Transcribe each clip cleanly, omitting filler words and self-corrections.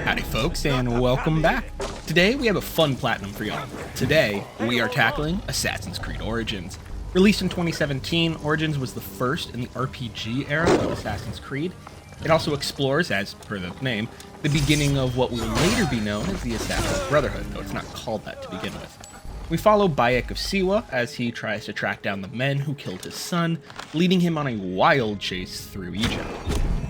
Howdy folks, and welcome back. Today we have a fun platinum for y'all. Today we are tackling Assassin's Creed Origins. Released in 2017, Origins was the first in the RPG era of Assassin's Creed. It also explores, as per the name, the beginning of what will later be known as the Assassin's Brotherhood, though it's not called that to begin with. We follow Bayek of Siwa as he tries to track down the men who killed his son, leading him on a wild chase through Egypt.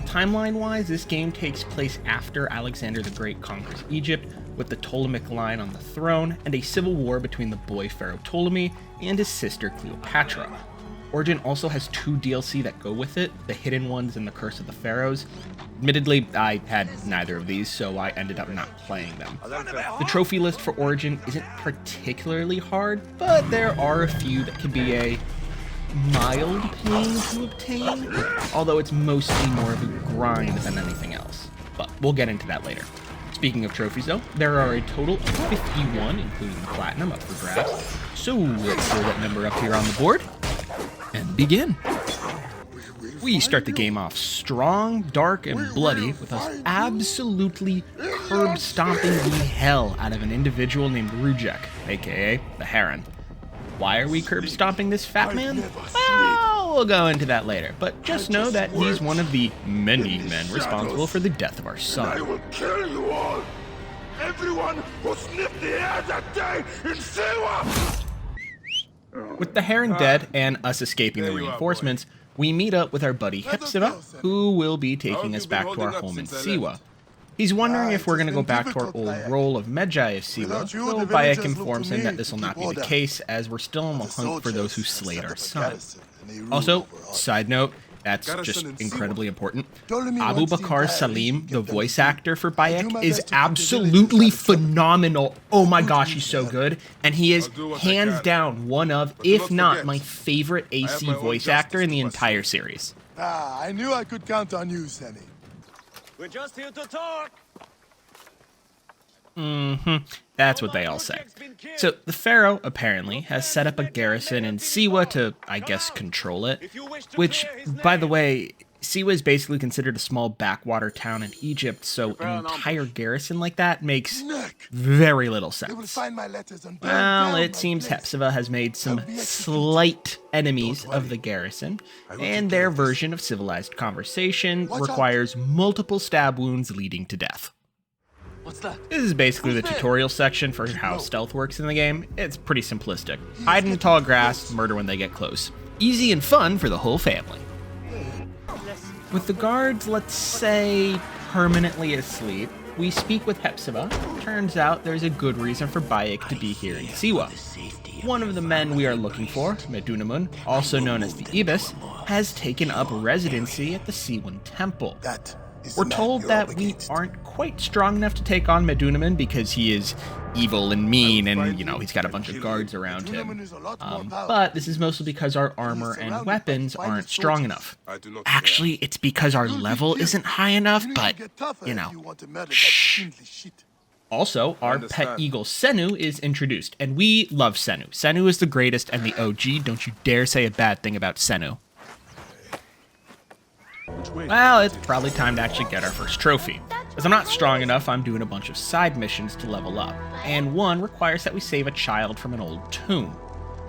Timeline-wise, this game takes place after Alexander the Great conquers Egypt, with the Ptolemaic line on the throne, and a civil war between the boy pharaoh Ptolemy and his sister Cleopatra. Origin also has 2 DLC that go with it, the Hidden Ones and the Curse of the Pharaohs. Admittedly, I had neither of these, so I ended up not playing them. The trophy list for Origin isn't particularly hard, but there are a few that can be a mild pain to obtain, although it's mostly more of a grind than anything else. But we'll get into that later. Speaking of trophies though, there are a total of 51, including Platinum, up for grabs. So let's throw that number up here on the board and begin. We start the game off strong, dark, and bloody with us absolutely curb stomping the hell out of an individual named Rujek, aka the Heron. Why are we curb stomping this fat man? Well, we'll go into that later, but just know that he's one of the many men responsible for the death of our son. I will kill you all! Everyone who sniffed the air that day in Siwa! With the Heron dead and us escaping the reinforcements, we meet up with our buddy Hepzibah, who will be taking us back to our home in Siwa. He's wondering if we're going to go back to our old role of Medjay of Siwa, though Bayek informs him that this will not be the case, as we're still on the hunt for those who slayed our son. Also, side note, that's just incredibly important, Abu Bakr Salim, the voice actor for Bayek, is absolutely phenomenal. Oh my gosh, he's so good. And he is hands down one of, if not my favorite AC voice actor in the entire series. I knew I could count on you, Sammy. We're just here to talk. That's what they all say. So the Pharaoh, apparently, has set up a garrison in Siwa to, I guess, control it. Which, by the way, Siwa is basically considered a small backwater town in Egypt, so an entire garrison like that makes very little sense. Well, it seems Hepzibah has made some slight enemies of the garrison, and their version of civilized conversation requires multiple stab wounds leading to death. This is basically the tutorial section for how stealth works in the game. It's pretty simplistic. Hide in the tall grass, murder when they get close. Easy and fun for the whole family. With the guards, let's say, permanently asleep, we speak with Hepzibah. Turns out there's a good reason for Bayek to be here in Siwa. One of the men we are looking for, Medunamun, also known as the Ibis, has taken up residency at the Siwan Temple. We're told that we aren't quite strong enough to take on Medunamun because he is evil and mean and, you know, he's got a bunch of guards around him. But this is mostly because our armor and weapons aren't strong enough. Actually, it's because our level isn't high enough, but, you know, shh. Also, our pet eagle Senu is introduced, and we love Senu. Senu is the greatest and the OG. Don't you dare say a bad thing about Senu. Well, it's probably time to actually get our first trophy. As I'm not strong enough, I'm doing a bunch of side missions to level up, and one requires that we save a child from an old tomb.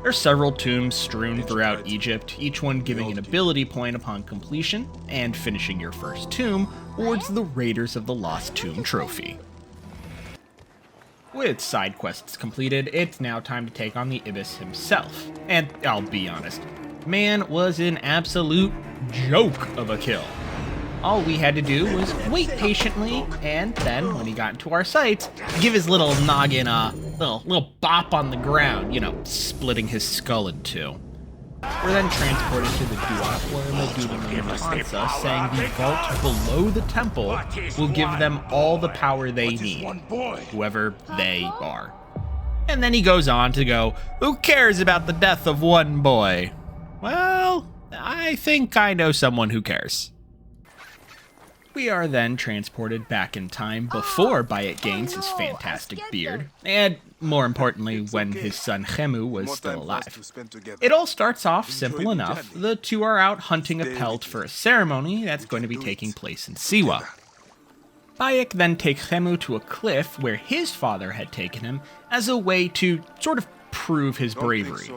There are several tombs strewn throughout Egypt, each one giving an ability point upon completion, and finishing your first tomb awards the Raiders of the Lost Tomb trophy. With side quests completed, it's now time to take on the Ibis himself, and I'll be honest, man was an absolute joke of a kill. All we had to do was wait patiently, and then, when he got into our sights, give his little noggin a little bop on the ground, you know, splitting his skull in two. We're then transported to the Duat, where Medunamun taunts us, saying the vault below the temple will give them all the power they need, whoever they are. And then he goes on to go, who cares about the death of one boy? Well, I think I know someone who cares. We are then transported back in time before Bayek gains his fantastic beard, and more importantly, when his son Khemu was still alive. It all starts off simple enough. The two are out hunting a pelt for a ceremony that's going to be taking place in Siwa. Bayek then takes Khemu to a cliff where his father had taken him as a way to sort of prove his bravery.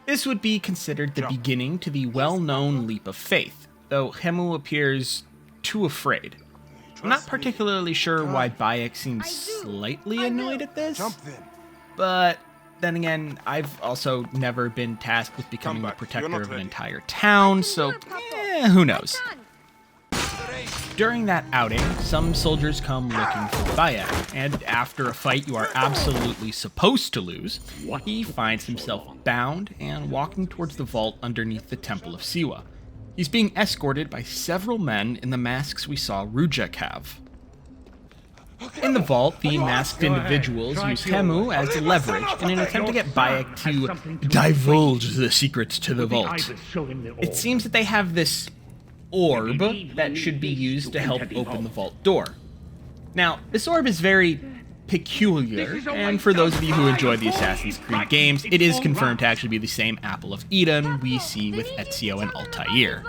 This would be considered the beginning to the well-known leap of faith, though Khemu appears too afraid. I'm not particularly sure why Bayek seems slightly annoyed at this, but then again, I've also never been tasked with becoming the protector of an entire town, so who knows. During that outing, some soldiers come looking for Bayek, and after a fight you are absolutely supposed to lose, he finds himself bound and walking towards the vault underneath the Temple of Siwa. He's being escorted by several men in the masks we saw Rujek have. In the vault, the masked individuals use Khemu as leverage in an attempt to get Bayek to divulge the secrets to the vault. It seems that they have this orb that should be used to help open the vault door. Now, this orb is very peculiar, and for those of you who enjoy the Assassin's Creed games, it is confirmed to actually be the same Apple of Eden we see with Ezio and Altair.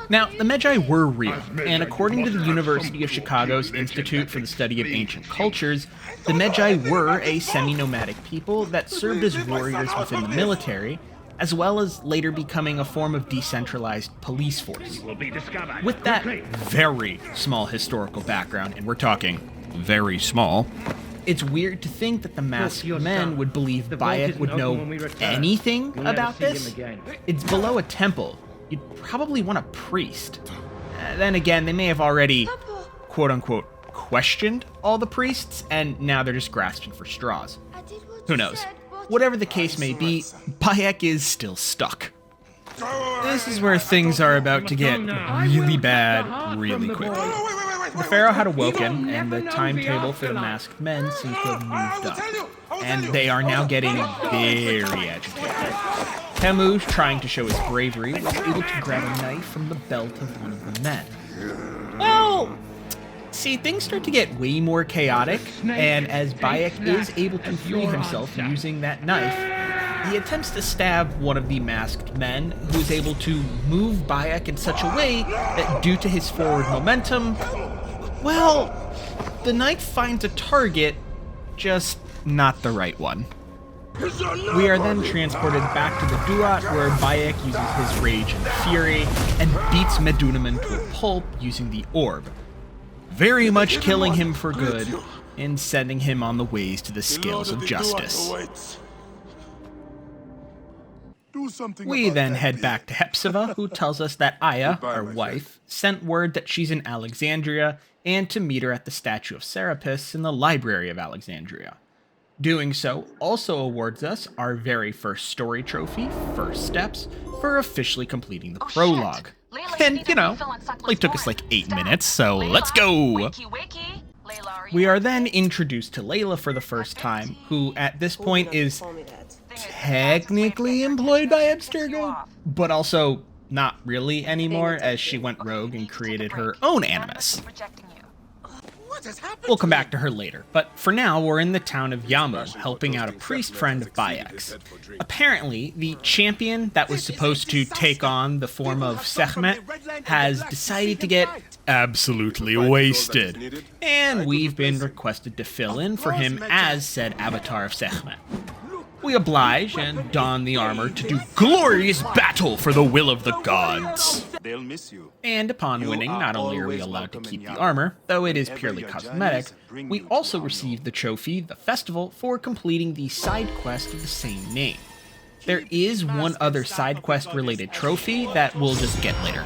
Now, the Magi were real, and according to the University of Chicago's Institute for the Study of Ancient Cultures, the Magi were a semi-nomadic people that served as warriors within the military, as well as later becoming a form of decentralized police force. With that very small historical background, and we're talking very small, it's weird to think that the masked men would believe Bayek would know anything about this. It's below a temple. You'd probably want a priest. Then again, they may have already, quote-unquote, questioned all the priests, and now they're just grasping for straws. Who knows? Whatever the case may be, Bayek is still stuck. This is where things are about to get really bad really quickly. The pharaoh had awoken, and the timetable for the masked men seems to have moved up, and they are now getting very agitated. Khemu, trying to show his bravery, was able to grab a knife from the belt of one of the men. Well, see, things start to get way more chaotic, and as Bayek is able to free himself using that knife, he attempts to stab one of the masked men, who's able to move Bayek in such a way that due to his forward momentum, well, the knife finds a target, just not the right one. We are then transported back to the Duat, where Bayek uses his rage and fury, and beats Medunaman to a pulp using the orb, very much killing him for good, and sending him on the ways to the scales of justice. We then head back to Hepzibah, who tells us that Aya, our wife, sent word that she's in Alexandria, and to meet her at the statue of Serapis in the Library of Alexandria. Doing so also awards us our very first story trophy, First Steps, for officially completing the prologue. And, only took us like 8 minutes, so let's go! We are then introduced to Layla for the first time, who at this point is technically employed by Abstergo, but also not really anymore, as she went rogue and created her own animus. We'll come back to her later, but for now we're in the town of Yamu, helping out a priest friend of Bayek's. Apparently, the champion that was supposed to take on the form of Sekhmet has decided to get absolutely wasted, and we've been requested to fill in for him as said avatar of Sekhmet. We oblige and don the armor to do glorious battle for the will of the gods. They'll miss you. And upon winning, not only are we allowed to keep the armor, though it is purely cosmetic, we also receive the trophy, the festival, for completing the side quest of the same name. There is one other side quest related trophy that we'll just get later.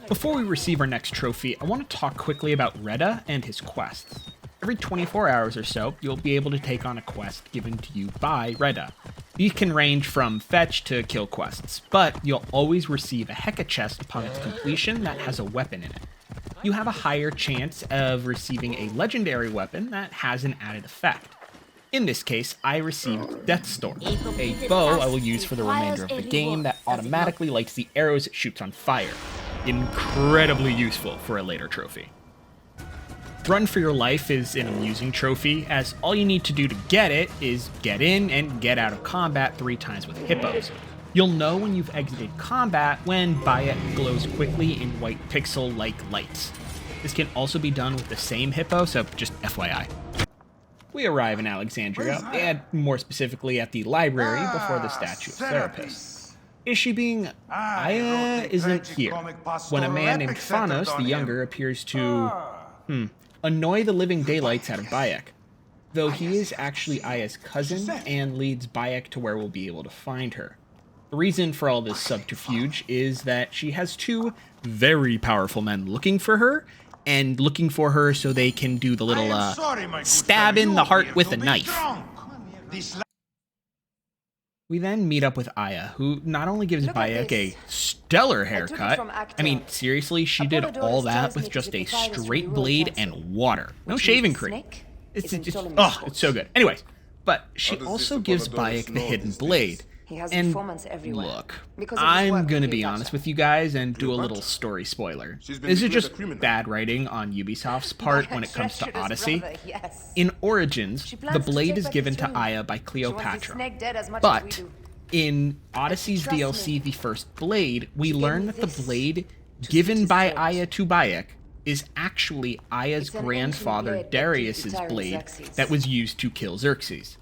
Before we receive our next trophy, I want to talk quickly about Reda and his quests. Every 24 hours or so, you'll be able to take on a quest given to you by Reda. These can range from fetch to kill quests, but you'll always receive a Heka chest upon its completion that has a weapon in it. You have a higher chance of receiving a legendary weapon that has an added effect. In this case, I received Deathstorm, a bow I will use for the remainder of the game that automatically lights the arrows it shoots on fire. Incredibly useful for a later trophy. Run for Your Life is an amusing trophy, as all you need to do to get it is get in and get out of combat 3 times with hippos. You'll know when you've exited combat when Bayek glows quickly in white pixel-like lights. This can also be done with the same hippo, so just FYI. We arrive in Alexandria, and more specifically at the library before the statue of Serapis. Issue being, Aya isn't here, when a man named Phanos the Younger appears to, annoy the living daylights out of Bayek. Though he is actually Aya's cousin and leads Bayek to where we'll be able to find her. The reason for all this subterfuge is that she has two very powerful men looking for her, and looking for her so they can do the little stab in the heart with a knife. We then meet up with Aya, who not only gives Bayek a stellar haircut, I mean, seriously, she did all that with just a straight blade and water. No shaving cream. It's just, oh, it's so good. Anyways, but she also gives Bayek the hidden blade. And look, I'm gonna be honest with you guys and do a little story spoiler. This is just bad writing on Ubisoft's part when it comes to Odyssey. In Origins, the blade is given to Aya by Cleopatra. But in Odyssey's DLC, The First Blade, we learn that the blade given by Aya to Bayek is actually Aya's grandfather Darius's blade that was used to kill Xerxes.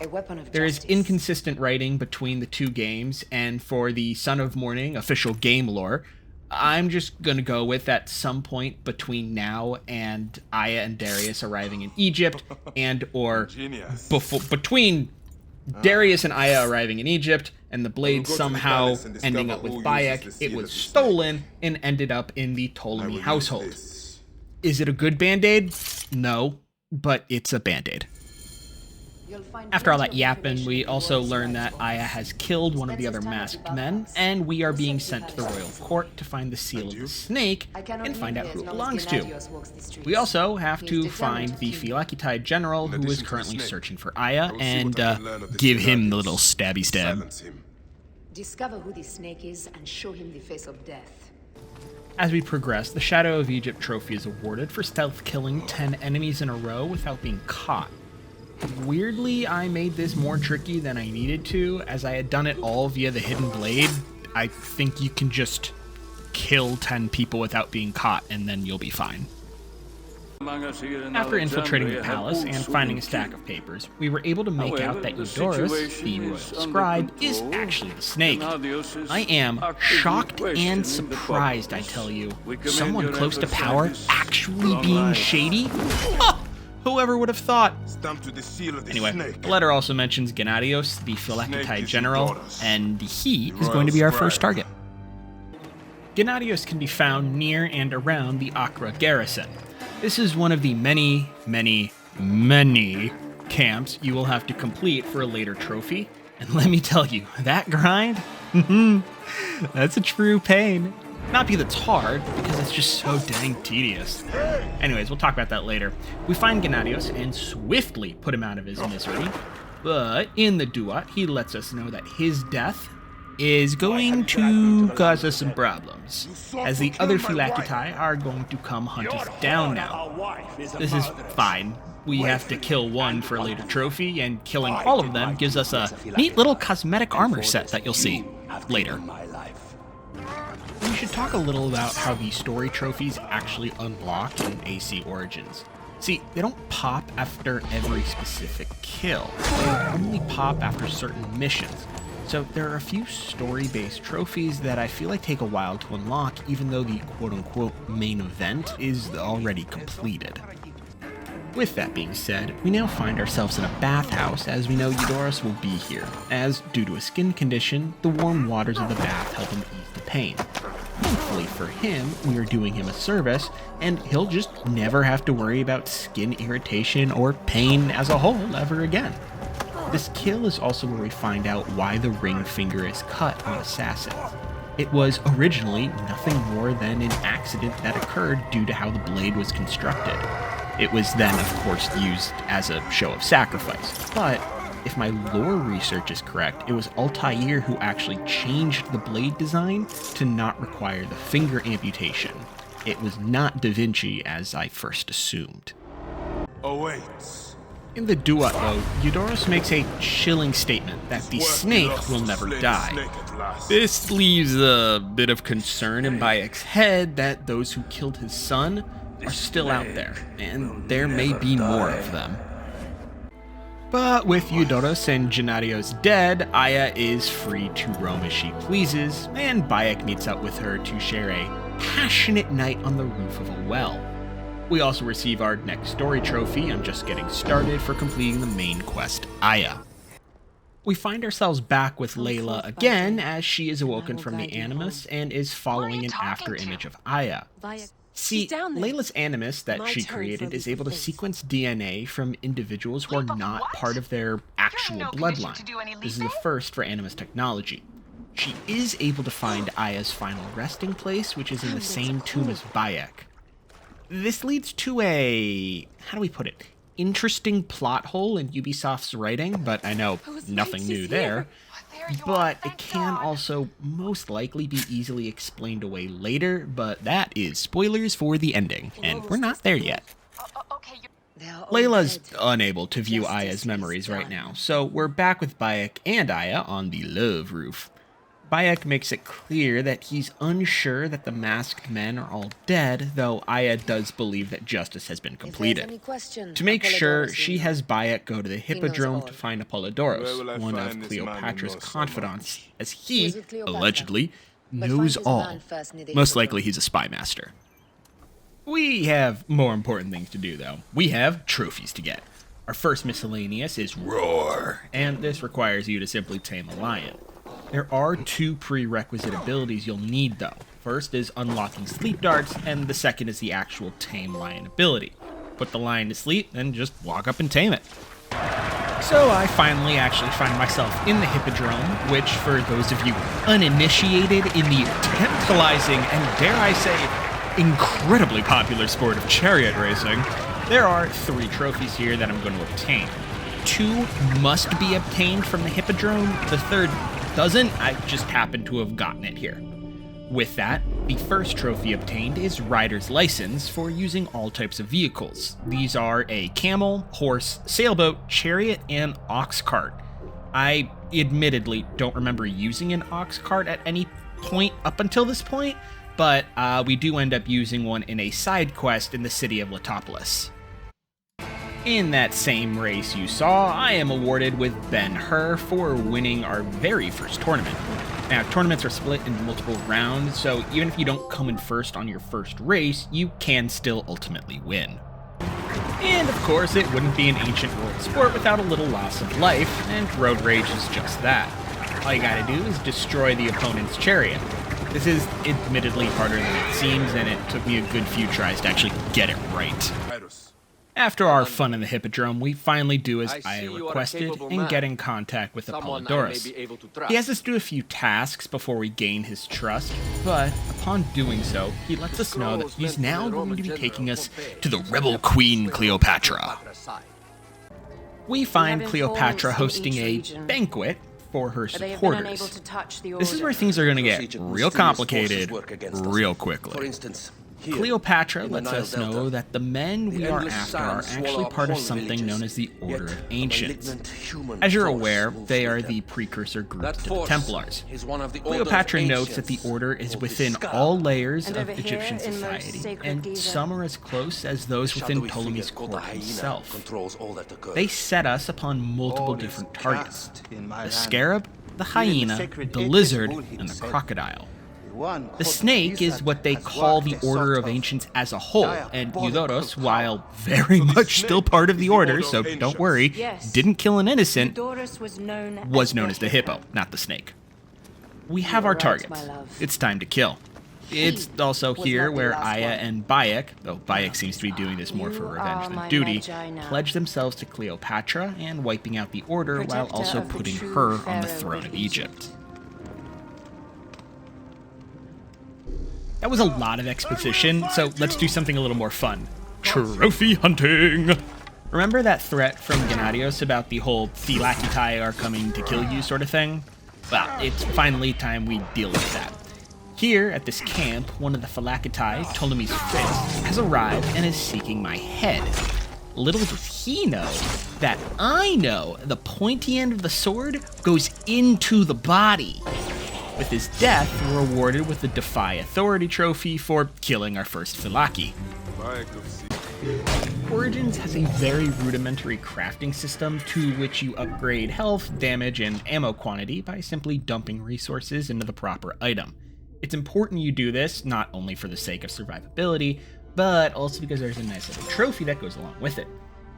There is inconsistent writing between the two games, and for the Son of Morning official game lore, I'm just gonna go with at some point between now and Aya and Darius arriving in Egypt, and or between Darius and Aya arriving in Egypt, and the blade somehow ending up with Bayek, it was stolen and ended up in the Ptolemy household. Is it a good Band-Aid? No, but it's a Band-Aid. After all that yapping, we also learn that Aya has killed one of the other masked men, and we are being sent to the royal court to find the seal of the snake and find out who it belongs to. We also have to find the Phylakitai general who is currently searching for Aya and give him the little stabby stab. Discover who the snake is and show him the face of death. As we progress, the Shadow of Egypt trophy is awarded for stealth killing 10 enemies in a row without being caught. Weirdly, I made this more tricky than I needed to, as I had done it all via the hidden blade. I think you can just kill 10 people without being caught, and then you'll be fine. After infiltrating the palace and finding a stack of papers, we were able to make out that Eudorus, the royal scribe, is actually the snake. I am shocked and surprised, I tell you. Someone close to power actually being shady? Oh, whoever would have thought? Anyway, the letter also mentions Gennadios, the Phylakitai general, and he is going to be our first target. Gennadios can be found near and around the Accra garrison. This is one of the many camps you will have to complete for a later trophy, and let me tell you, that grind, that's a true pain. Not because it's hard, because it's just so dang tedious. Anyways, we'll talk about that later. We find Gennadios and swiftly put him out of his misery, but in the duat, he lets us know that his death is going to cause us some problems, as the other Phylakitai are going to come hunt us down now. This is fine. We have to kill one for a later trophy, and killing all of them gives us a neat little cosmetic armor set that you'll see later. We should talk a little about how the story trophies actually unlock in AC Origins. See, they don't pop after every specific kill. They only pop after certain missions. So there are a few story-based trophies that I feel like take a while to unlock, even though the quote-unquote main event is already completed. With that being said, we now find ourselves in a bathhouse, as we know Eudorus will be here, as, due to a skin condition, the warm waters of the bath help him ease the pain. Thankfully for him, we are doing him a service, and he'll just never have to worry about skin irritation or pain as a whole ever again. This kill is also where we find out why the ring finger is cut on Assassins. It was originally nothing more than an accident that occurred due to how the blade was constructed. It was then, of course, used as a show of sacrifice, but if my lore research is correct, it was Altair who actually changed the blade design to not require the finger amputation. It was not Da Vinci, as I first assumed. Awaits. In the duat, though, Eudorus makes a chilling statement that the snake will never die. This leaves a bit of concern in Bayek's head that those who killed his son are still out there, and there may be more of them. But with Eudoros and Gennadios dead, Aya is free to roam as she pleases, and Bayek meets up with her to share a passionate night on the roof of a well. We also receive our next story trophy on just getting started for completing the main quest, Aya. We find ourselves back with Layla again as she is awoken from the Animus and is following an after image of Aya. See, Layla's Animus that she created is able to sequence DNA from individuals who are not part of their actual bloodline. This is the first for Animus technology. She is able to find Aya's final resting place, which is in the same tomb as Bayek. This leads to a, how do we put it, interesting plot hole in Ubisoft's writing, but I know nothing new there. But it can also most likely be easily explained away later, but that is spoilers for the ending, and we're not there yet. Layla's unable to view Aya's memories right now, so we're back with Bayek and Aya on the Love Roof. Bayek makes it clear that he's unsure that the masked men are all dead, though Aya does believe that justice has been completed. To make sure, she has Bayek go to the Hippodrome to find Apollodoros, one of Cleopatra's confidants, as he, allegedly, knows all. Most likely he's a spy master. We have more important things to do, though. We have trophies to get. Our first miscellaneous is Roar, and this requires you to simply tame a lion. There are two prerequisite abilities you'll need, though. First is unlocking sleep darts, and the second is the actual tame lion ability. Put the lion to sleep, and just walk up and tame it. So I finally actually find myself in the Hippodrome, which, for those of you uninitiated in the tantalizing and, dare I say, incredibly popular sport of chariot racing, there are 3 trophies here that I'm going to obtain. 2 must be obtained from the Hippodrome, the third doesn't, I just happen to have gotten it here. With that, the first trophy obtained is Rider's License for using all types of vehicles. These are a camel, horse, sailboat, chariot, and ox cart. I admittedly don't remember using an ox cart at any point up until this point, but we do end up using one in a side quest in the city of Letopolis. In that same race you saw, I am awarded with Ben-Hur for winning our very first tournament. Now, tournaments are split into multiple rounds, so even if you don't come in first on your first race, you can still ultimately win. And of course, it wouldn't be an ancient world sport without a little loss of life, and road rage is just that. All you gotta do is destroy the opponent's chariot. This is admittedly harder than it seems, and it took me a good few tries to actually get it right. After our fun in the Hippodrome, we finally do as Aya requested and get in contact with Apollodoros. He has us do a few tasks before we gain his trust, but upon doing so, he lets us know that he's now going to be taking us to the rebel queen Cleopatra. We find Cleopatra hosting a banquet for her supporters. This is where things are going to get real complicated real quickly. Cleopatra lets us know that the men we are after are actually part of something known as the Order of Ancients. As you're aware, they are the precursor group to the Templars. Cleopatra notes that the Order is within all layers of Egyptian society, and some are as close as those within Ptolemy's court himself. They set us upon multiple different targets: the scarab, the hyena, the lizard, and the crocodile. The snake is what they call the Order of Ancients as a whole, and Eudoros, while very much still part of the Order, so don't worry, didn't kill an innocent, was known as the hippo, not the snake. We have our targets. It's time to kill. It's also here where Aya and Bayek, though Bayek seems to be doing this more for revenge than duty, pledge themselves to Cleopatra and wiping out the Order while also putting her on the throne of Egypt. That was a lot of exposition, so let's do something a little more fun. Trophy hunting! Remember that threat from Gennadios about the whole Phylakitai are coming to kill you sort of thing? Well, it's finally time we deal with that. Here, at this camp, one of the Phylakitai, Ptolemy's fifth, has arrived and is seeking my head. Little does he know that I know the pointy end of the sword goes into the body. With his death, we're awarded with the Defy Authority trophy for killing our first Phylaki. Origins has a very rudimentary crafting system to which you upgrade health, damage, and ammo quantity by simply dumping resources into the proper item. It's important you do this not only for the sake of survivability, but also because there's a nice little trophy that goes along with it.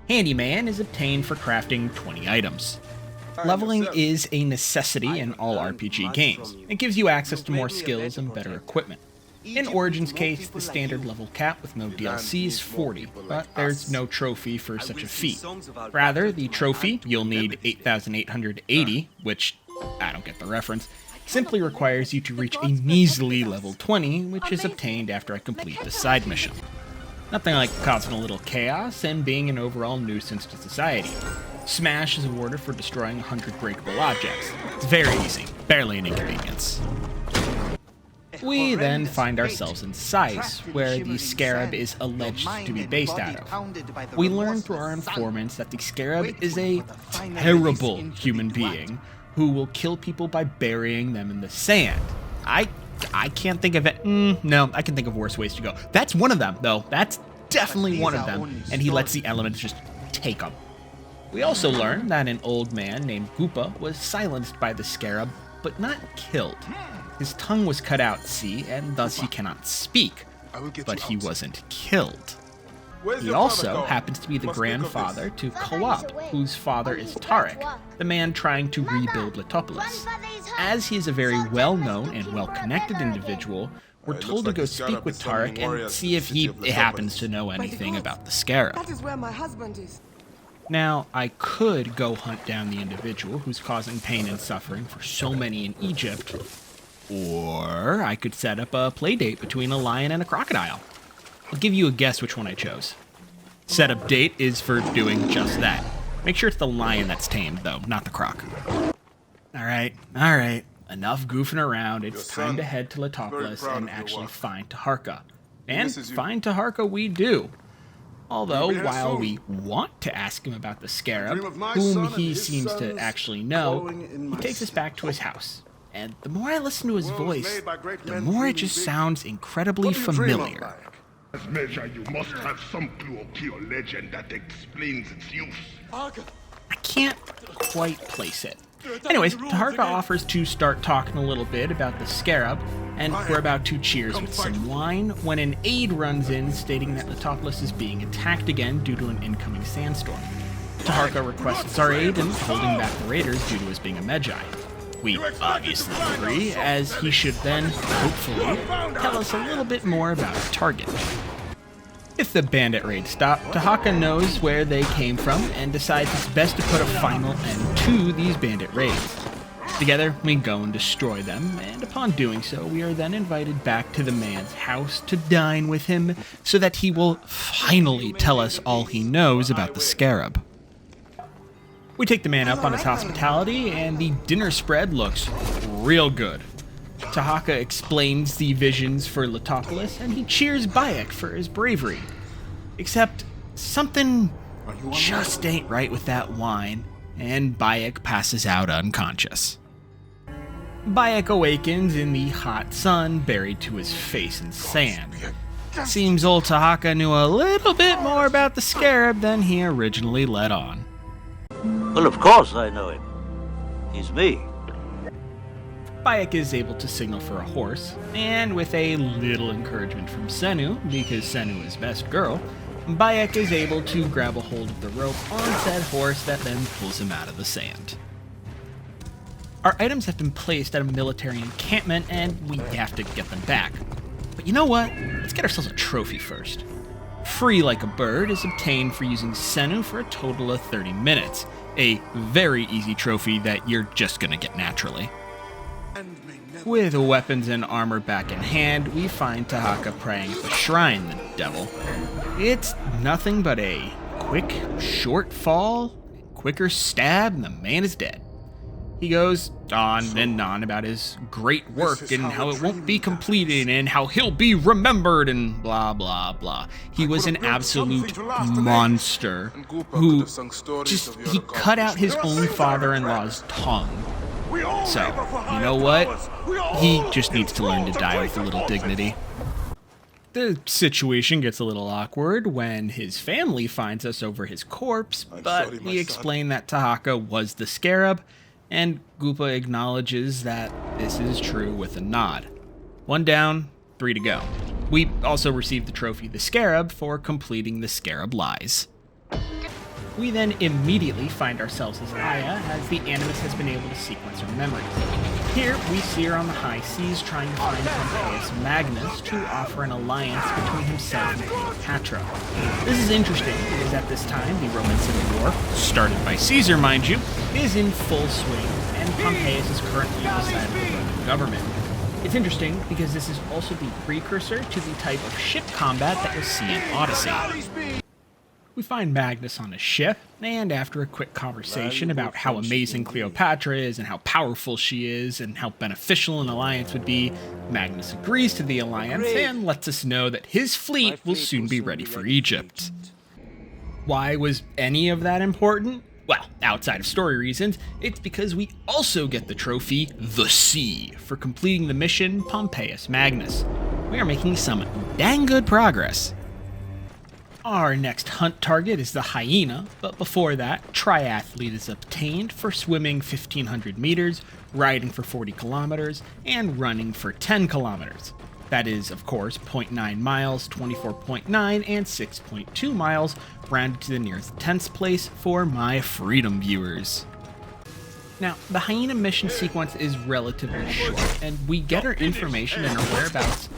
Handyman is obtained for crafting 20 items. Leveling is a necessity in all RPG games. It gives you access to more skills and better equipment. In Origin's case, the standard level cap with no DLC is 40, but there's no trophy for such a feat. Rather, the trophy, you'll need 8,880, which, I don't get the reference, simply requires you to reach a measly level 20, which is obtained after I complete the side mission. Nothing like causing a little chaos and being an overall nuisance to society. Smash is awarded for destroying 100 breakable objects. It's very easy, barely an inconvenience. We then find ourselves in Sais, where the Scarab is alleged to be based out of. We learn through our informants that the Scarab is a terrible human being who will kill people by burying them in the sand. I can't think of it. No, I can think of worse ways to go. That's one of them, though. That's definitely one of them, and he lets the elements just take them. We also learn that an old man named Goopa was silenced by the Scarab, but not killed. His tongue was cut out, see, and thus he cannot speak, but he wasn't killed. He also happens to be the grandfather to Koab, whose father is Tarek, the man trying to rebuild Letopolis. As he is a very well-known and well-connected individual, we're told to go speak with Tarek and see if he happens to know anything about the Scarab. That is where my husband is. Now, I could go hunt down the individual who's causing pain and suffering for so many in Egypt, or I could set up a playdate between a lion and a crocodile. I'll give you a guess which one I chose. Setup date is for doing just that. Make sure it's the lion that's tamed, though, not the croc. Alright. Enough goofing around. It's time to head to Letopolis and actually find Taharqa. And find Taharqa we do. Although, while we want to ask him about the Scarab, whom he seems to actually know, he takes us back to his house. And the more I listen to his voice, the more it just sounds incredibly familiar. As measure, you must have some clue to your legend that explains its use. I can't quite place it. Anyways, Taharqa offers to start talking a little bit about the Scarab, and we're about to cheers with some wine when an aide runs in stating that Letopolis is being attacked again due to an incoming sandstorm. Taharqa requests our aid in holding back the raiders due to his being a Magi. We obviously agree, as he should then, hopefully, tell us a little bit more about our target. If the bandit raids stop, Taharqa knows where they came from and decides it's best to put a final end to these bandit raids. Together, we go and destroy them, and upon doing so, we are then invited back to the man's house to dine with him so that he will finally tell us all he knows about the Scarab. We take the man up on his hospitality, and the dinner spread looks real good. Taharqa explains the visions for Letopolis, and he cheers Bayek for his bravery. Except, something just ain't right with that wine, and Bayek passes out unconscious. Bayek awakens in the hot sun, buried to his face in sand. Seems old Taharqa knew a little bit more about the Scarab than he originally let on. Well, of course I know him. He's me. Bayek is able to signal for a horse, and with a little encouragement from Senu, because Senu is best girl, Bayek is able to grab a hold of the rope on said horse that then pulls him out of the sand. Our items have been placed at a military encampment, and we have to get them back. But you know what? Let's get ourselves a trophy first. Free Like a Bird is obtained for using Senu for a total of 30 minutes. A very easy trophy that you're just gonna get naturally. With weapons and armor back in hand, we find Taharqa praying at the shrine, the devil. It's nothing but a quick, short fall, quicker stab, and the man is dead. He goes on and on about his great work and how it won't be completed and how he'll be remembered and blah, blah, blah. He was an absolute monster who he cut out his own father-in-law's tongue. So, you know what? He just needs to learn to die with a little dignity. The situation gets a little awkward when his family finds us over his corpse, I'm but sorry, my we son. explain that Tahaka was the scarab, and Goopa acknowledges that this is true with a nod. 1 down, 3 to go. We also received the trophy The Scarab for completing the Scarab Lies. We then immediately find ourselves as Aya, as the Animus has been able to sequence her memories. Here, we see her on the high seas trying to find Pompeius Magnus to offer an alliance between himself and Cleopatra. This is interesting because at this time, the Roman Civil War, started by Caesar mind you, is in full swing, and Pompeius is currently on the side of the Roman government. It's interesting because this is also the precursor to the type of ship combat that you'll see in Odyssey. We find Magnus on a ship, and after a quick conversation about how amazing Cleopatra is and how powerful she is and how beneficial an alliance would be, Magnus agrees to the alliance and lets us know that his fleet will soon be ready for Egypt. Why was any of that important? Well, outside of story reasons, it's because we also get the trophy The Sea for completing the mission Pompeius Magnus. We are making some dang good progress. Our next hunt target is the hyena, but before that, triathlete is obtained for swimming 1,500 meters, riding for 40 kilometers, and running for 10 kilometers. That is, of course, 0.9 miles, 24.9, and 6.2 miles, rounded to the nearest tenths place for my freedom viewers. Now, the hyena mission sequence is relatively short, and we get our information and our whereabouts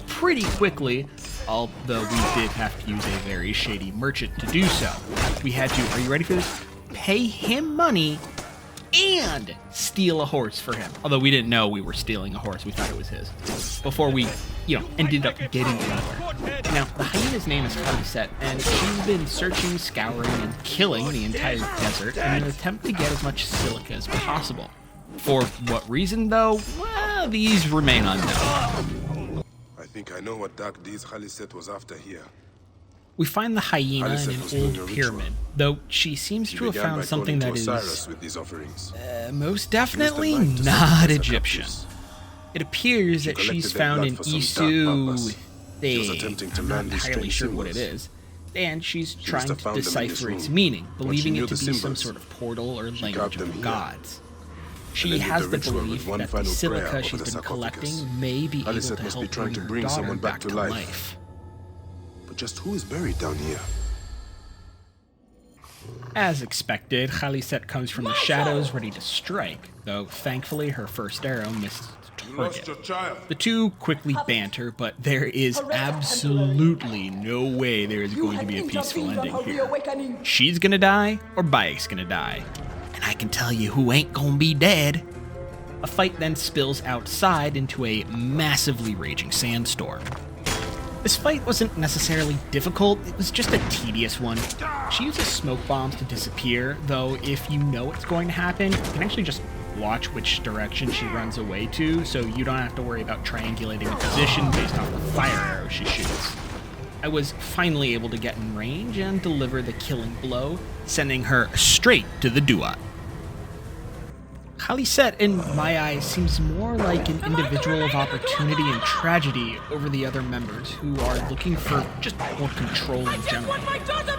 pretty quickly, although we did have to use a very shady merchant to do so. We had to, are you ready for this? Pay him money and steal a horse for him. Although we didn't know we were stealing a horse, we thought it was his. Before we, ended up getting anywhere. Now, the hyena's name is Howdy, and she's been searching, scouring, and killing the entire desert in an attempt to get as much silica as possible. For what reason, though? Well, these remain unknown. I think I know what dark deeds Khaliset was after here. We find the hyena in Khaliset was doing an old a pyramid, ritual. though she seems He to have began by found something calling that to is Osiris with these offerings. most definitely knife to not sacrifice a Egyptian. captive. It appears that collected she's their found blood in for some dark Isu. purpose. She was attempting to I'm not learn these entirely strange sure what it symbols. is, and she's must trying have to found them in this decipher its room. meaning, Once she believing knew it to the be some symbols, sort of portal or she language carved of them the here. gods. She ended has the the ritual with belief one that the final prayer silica over she's the been sarcophagus. collecting may be able Khaliset to must be help trying bring to her bring daughter someone back to life. But just who is buried down here? As expected, Khaliset comes from the shadows ready to strike, though thankfully her first arrow missed its You lost target. your child. The two quickly banter, but there is absolutely no way there is going to be a peaceful ending here. She's gonna die, or Bayek's gonna die. And I can tell you who ain't gonna be dead. A fight then spills outside into a massively raging sandstorm. This fight wasn't necessarily difficult, it was just a tedious one. She uses smoke bombs to disappear, though if you know what's going to happen, you can actually just watch which direction she runs away to, so you don't have to worry about triangulating a position based off the fire arrow she shoots. I was finally able to get in range and deliver the killing blow, sending her straight to the Duat. Khaliset, in my eyes, seems more like an individual of opportunity and tragedy over the other members who are looking for just more control in general.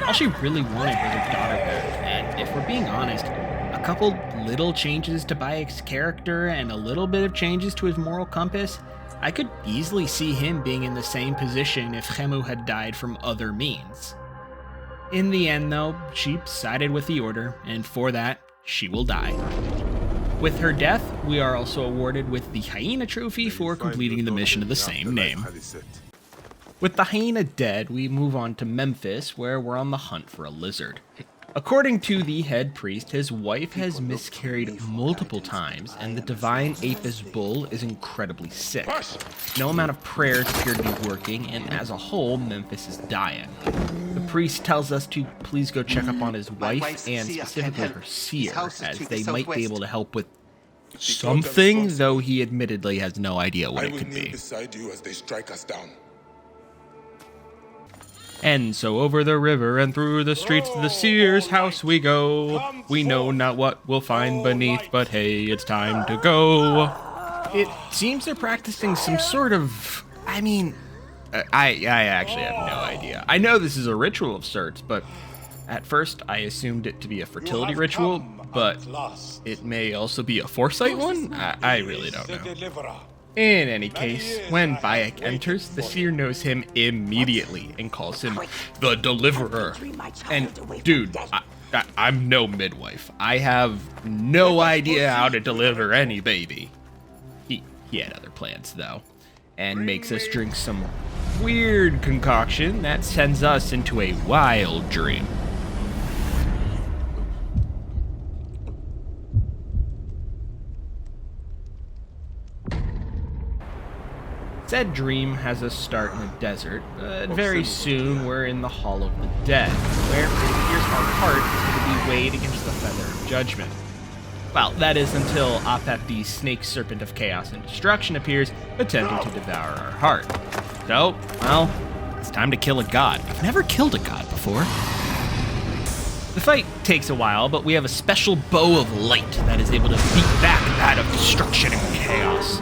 All she really wanted was her daughter back, and if we're being honest, a couple little changes to Bayek's character and a little bit of changes to his moral compass, I could easily see him being in the same position if Khemu had died from other means. In the end, though, she sided with the Order, and for that, she will die. With her death, we are also awarded with the Hyena Trophy for completing the mission of the same name. With the hyena dead, we move on to Memphis, where we're on the hunt for a lizard. According to the head priest, his wife has miscarried multiple times, and the divine Apis bull is incredibly sick. No amount of prayers appear to be working, and as a whole, Memphis is dying. The priest tells us to please go check up on his wife, and specifically her seer, as they might be able to help with something, though he admittedly has no idea what it could be. beside you as they strike us down. And so over the river and through the streets to the seer's house we go. We know not what we'll find beneath, but hey, it's time to go. It seems they're practicing some sort of, I actually have no idea. I know this is a ritual of sorts, but at first I assumed it to be a fertility ritual, but it may also be a foresight one? I really don't know. In any case, when Bayek enters, the seer knows him immediately and calls him the Deliverer. And dude, I'm no midwife. I have no idea how to deliver any baby. He had other plans though, and makes us drink some weird concoction that sends us into a wild dream. Said dream has us start in the desert, but very soon we're in the Hall of the Dead, where it appears our heart is going to be weighed against the feather of judgment. Well, that is until Apep, the snake serpent of chaos and destruction, appears, attempting to devour our heart. So, well, it's time to kill a god. I've never killed a god before. The fight takes a while, but we have a special bow of light that is able to beat back that of destruction and chaos.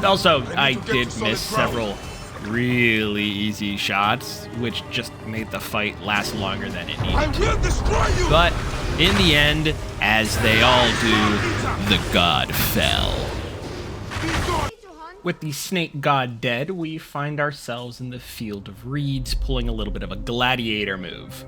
Also, I did miss several really easy shots, which just made the fight last longer than it needed to. will destroy you! But in the end, as they all do, the god fell. With the snake god dead, we find ourselves in the field of reeds, pulling a little bit of a gladiator move.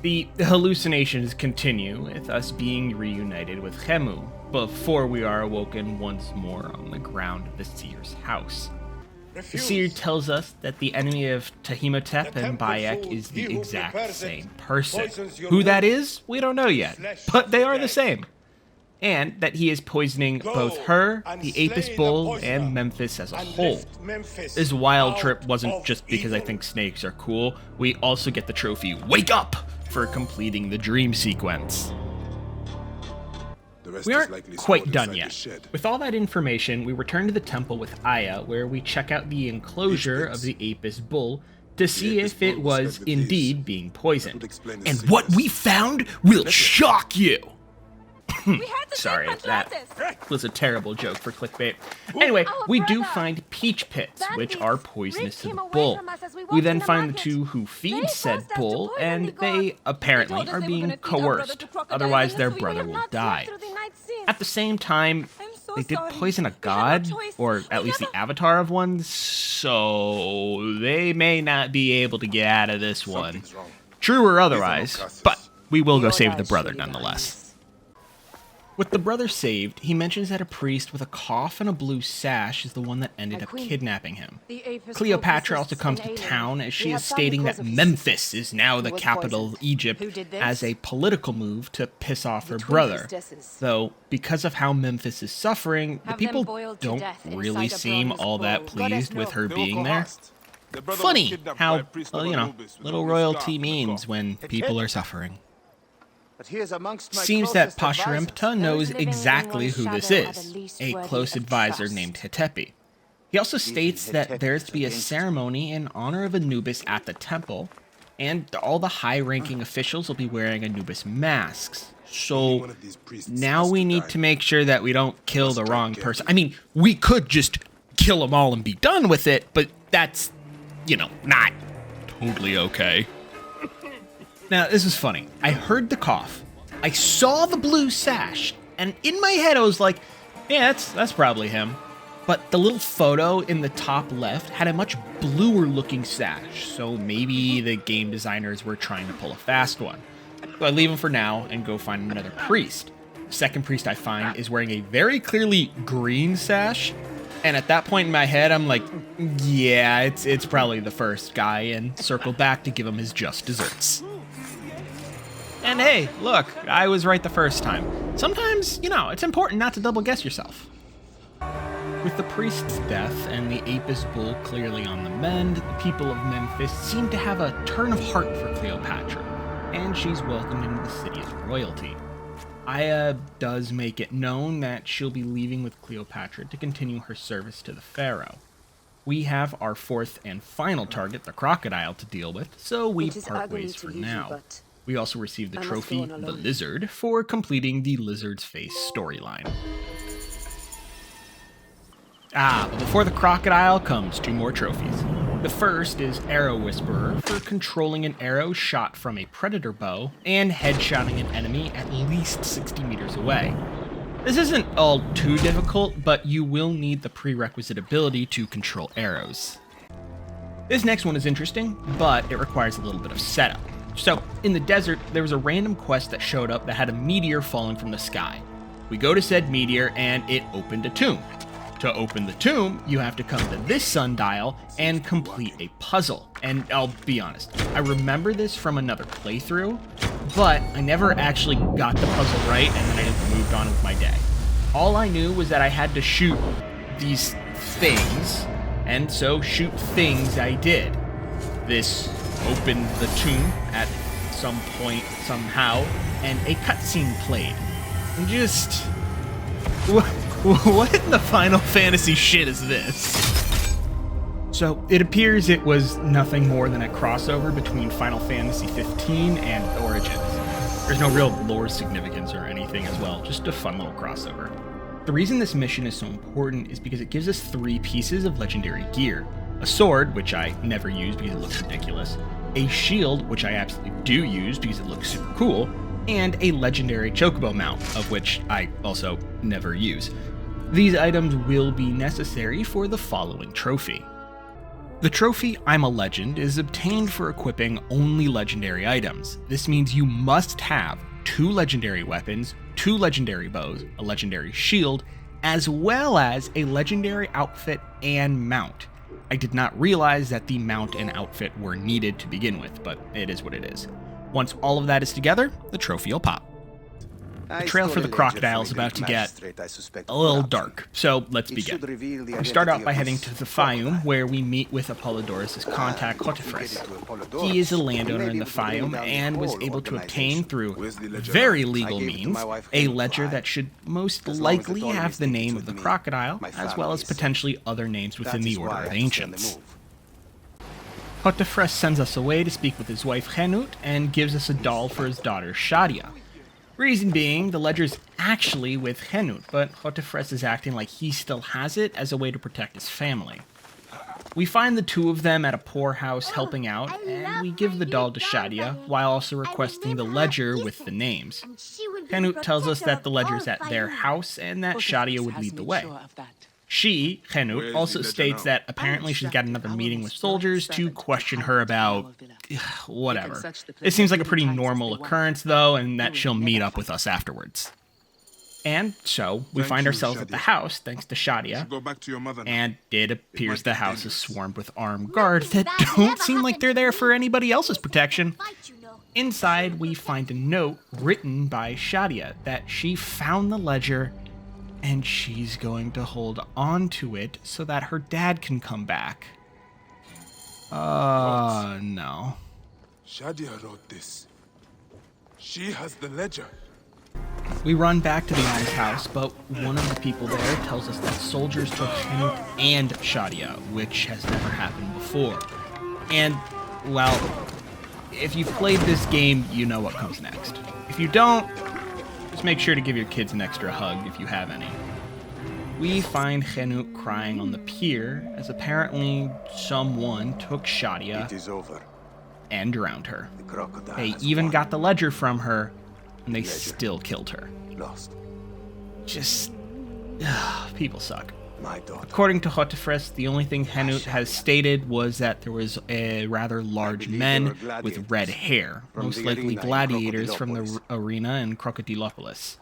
The hallucinations continue, with us being reunited with Khemu, before we are awoken once more on the ground of the seer's house. The seer tells us that the enemy of Tahimotep and Bayek is the exact same person. Who that is, we don't know yet, but they are the same. And that he is poisoning both her, the Apis Bull, and Memphis as a whole. This wild trip wasn't just because I think snakes are cool. We also get the trophy Wake Up for completing the dream sequence. We aren't quite done yet. With all that information, we return to the temple with Aya, where we check out the enclosure of the Apis Bull to see if it was indeed being poisoned. And what we found will shock you! Sorry, that was a terrible joke for clickbait. Anyway, we do find peach pits, which are poisonous to the bull. We then find the two who feed said bull, and they apparently are being coerced, otherwise their brother will die. At the same time, they did poison a god, or at least the avatar of one, so they may not be able to get out of this one. True or otherwise, but we will go save the brother nonetheless. With the brother saved, he mentions that a priest with a cough and a blue sash is the one that ended up kidnapping him. Cleopatra also comes to town as she is stating that Memphis is now the capital of Egypt as a political move to piss off her brother. Though, because of how Memphis is suffering, the people don't really seem all that pleased with her being there. Funny how, little royalty means when people are suffering. Seems that Pasherenptah knows exactly who this is, a close advisor named Hetepi. He also states that there is to be a ceremony in honor of Anubis at the temple, and all the high-ranking officials will be wearing Anubis masks. So now we need to make sure that we don't kill the wrong person. I mean, we could just kill them all and be done with it, but that's, not totally okay. Now, this is funny. I heard the cough, I saw the blue sash, and in my head I was like, yeah, that's probably him. But the little photo in the top left had a much bluer looking sash, so maybe the game designers were trying to pull a fast one. So I leave him for now and go find another priest. The second priest I find is wearing a very clearly green sash, and at that point in my head I'm like, yeah, it's probably the first guy, and circle back to give him his just desserts. And hey, look, I was right the first time. Sometimes, it's important not to double guess yourself. With the priest's death and the Apis Bull clearly on the mend, the people of Memphis seem to have a turn of heart for Cleopatra, and she's welcomed into the city as royalty. Aya does make it known that she'll be leaving with Cleopatra to continue her service to the pharaoh. We have our fourth and final target, the crocodile, to deal with, so we part ways for now. We also received the trophy, the Lizard, for completing the Lizard's Face storyline. But before the crocodile comes two more trophies. The first is Arrow Whisperer for controlling an arrow shot from a predator bow and headshotting an enemy at least 60 meters away. This isn't all too difficult, but you will need the prerequisite ability to control arrows. This next one is interesting, but it requires a little bit of setup. So, in the desert, there was a random quest that showed up that had a meteor falling from the sky. We go to said meteor and it opened a tomb. To open the tomb, you have to come to this sundial and complete a puzzle. And I'll be honest, I remember this from another playthrough, but I never actually got the puzzle right and then I just moved on with my day. All I knew was that I had to shoot these things, and so shoot things I did. This opened the tomb at some point somehow, and a cutscene played. And just... what in the Final Fantasy shit is this? So, it appears it was nothing more than a crossover between Final Fantasy 15 and Origins. There's no real lore significance or anything as well, just a fun little crossover. The reason this mission is so important is because it gives us 3 pieces of legendary gear. A sword, which I never use because it looks ridiculous, a shield, which I absolutely do use because it looks super cool, and a legendary chocobo mount, of which I also never use. These items will be necessary for the following trophy. The trophy, I'm a Legend, is obtained for equipping only legendary items. This means you must have 2 legendary weapons, 2 legendary bows, a legendary shield, as well as a legendary outfit and mount. I did not realize that the mount and outfit were needed to begin with, but it is what it is. Once all of that is together, the trophy will pop. The trail for the crocodile is about to get a little dark, so let's begin. We start out by heading to the Fayum, where we meet with Apollodorus' contact Hotefres. He is a landowner in the Fayum and was able to obtain, through very legal means, a ledger that should most likely have the name of the crocodile, as well as potentially other names within the Order of Ancients. Hotefres sends us away to speak with his wife Henut and gives us a doll for his daughter Shadia. Reason being, the ledger's actually with Henut, but Hotefres is acting like he still has it as a way to protect his family. We find the 2 of them at a poorhouse helping out, and we give the doll to Shadia, while also requesting the ledger with the names. Henut tells us that the ledger's at their house, and that Shadia would lead the way. She, Henut, also states that apparently she's got another meeting with soldiers to question her about... whatever. It seems like a pretty normal occurrence, though, and that she'll meet up with us afterwards. And so, we find ourselves at the house, thanks to Shadia, and it appears the house is swarmed with armed guards that don't seem like they're there for anybody else's protection. Inside, we find a note written by Shadia that she found the ledger and she's going to hold on to it so that her dad can come back. No. Shadia wrote this. She has the ledger. We run back to the alms house, but one of the people there tells us that soldiers took Henut and Shadia, which has never happened before. And, well, if you've played this game, you know what comes next. If you don't, just make sure to give your kids an extra hug if you have any. We find Henut crying on the pier, as apparently someone took Shadia and drowned her. They even got the ledger from her, and they still killed her. Just... people suck. According to Hotefres, the only thing Henut has stated was that there was a rather large men with red hair, most likely gladiators from the arena in Crocodilopolis.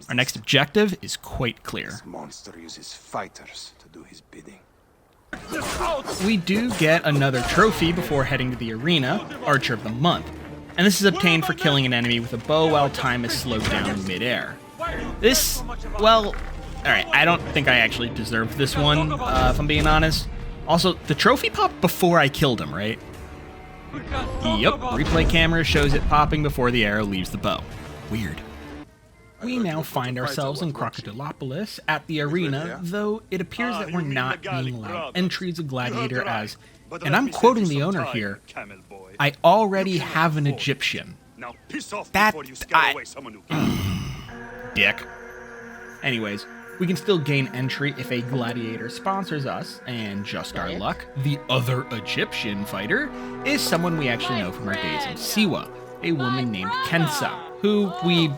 Our next objective is quite clear. This monster uses fighters to do his bidding. We do get another trophy before heading to the arena, Archer of the Month, and this is obtained for killing an enemy with a bow while time is slowed down in midair. This, well... Alright, I don't think I actually deserved this one, if I'm being honest. Also, the trophy popped before I killed him, right? Yup, replay camera shows it popping before the arrow leaves the bow. Weird. We now find ourselves in Crocodilopolis at the arena, though it appears that we're not being allowed entry as a gladiator as, and I'm quoting the owner here, I already have an Egyptian. That, dick. Anyways, We can still gain entry if a gladiator sponsors us, and just our luck, the other Egyptian fighter is someone we actually know from our days in Siwa, a woman named Kensa, who we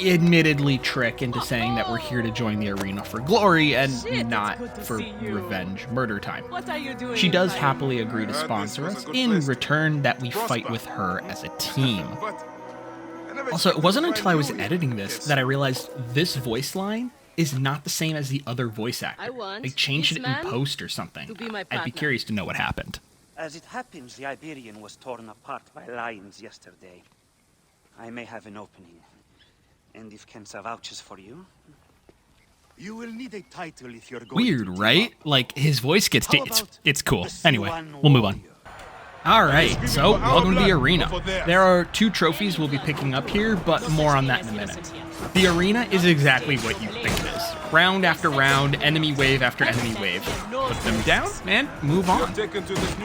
admittedly trick into saying that we're here to join the arena for glory and not for revenge murder time. She does happily agree to sponsor us in return that we fight with her as a team. Also, it wasn't until I was editing this that I realized this voice line is not the same as the other voice actor. They changed it in post or something. I'd be curious to know what happened. As it happens, the Iberian was torn apart by lions yesterday. I may have an opening. And if Kensa vouches for you, you will need a title if you're going Weird, right? Like, his voice gets it's cool. Anyway, we'll move on. Alright, so welcome to the arena. There are 2 trophies we'll be picking up here, but more on that in a minute. The arena is exactly what you think it is. Round after round, enemy wave after enemy wave. Put them down and move on.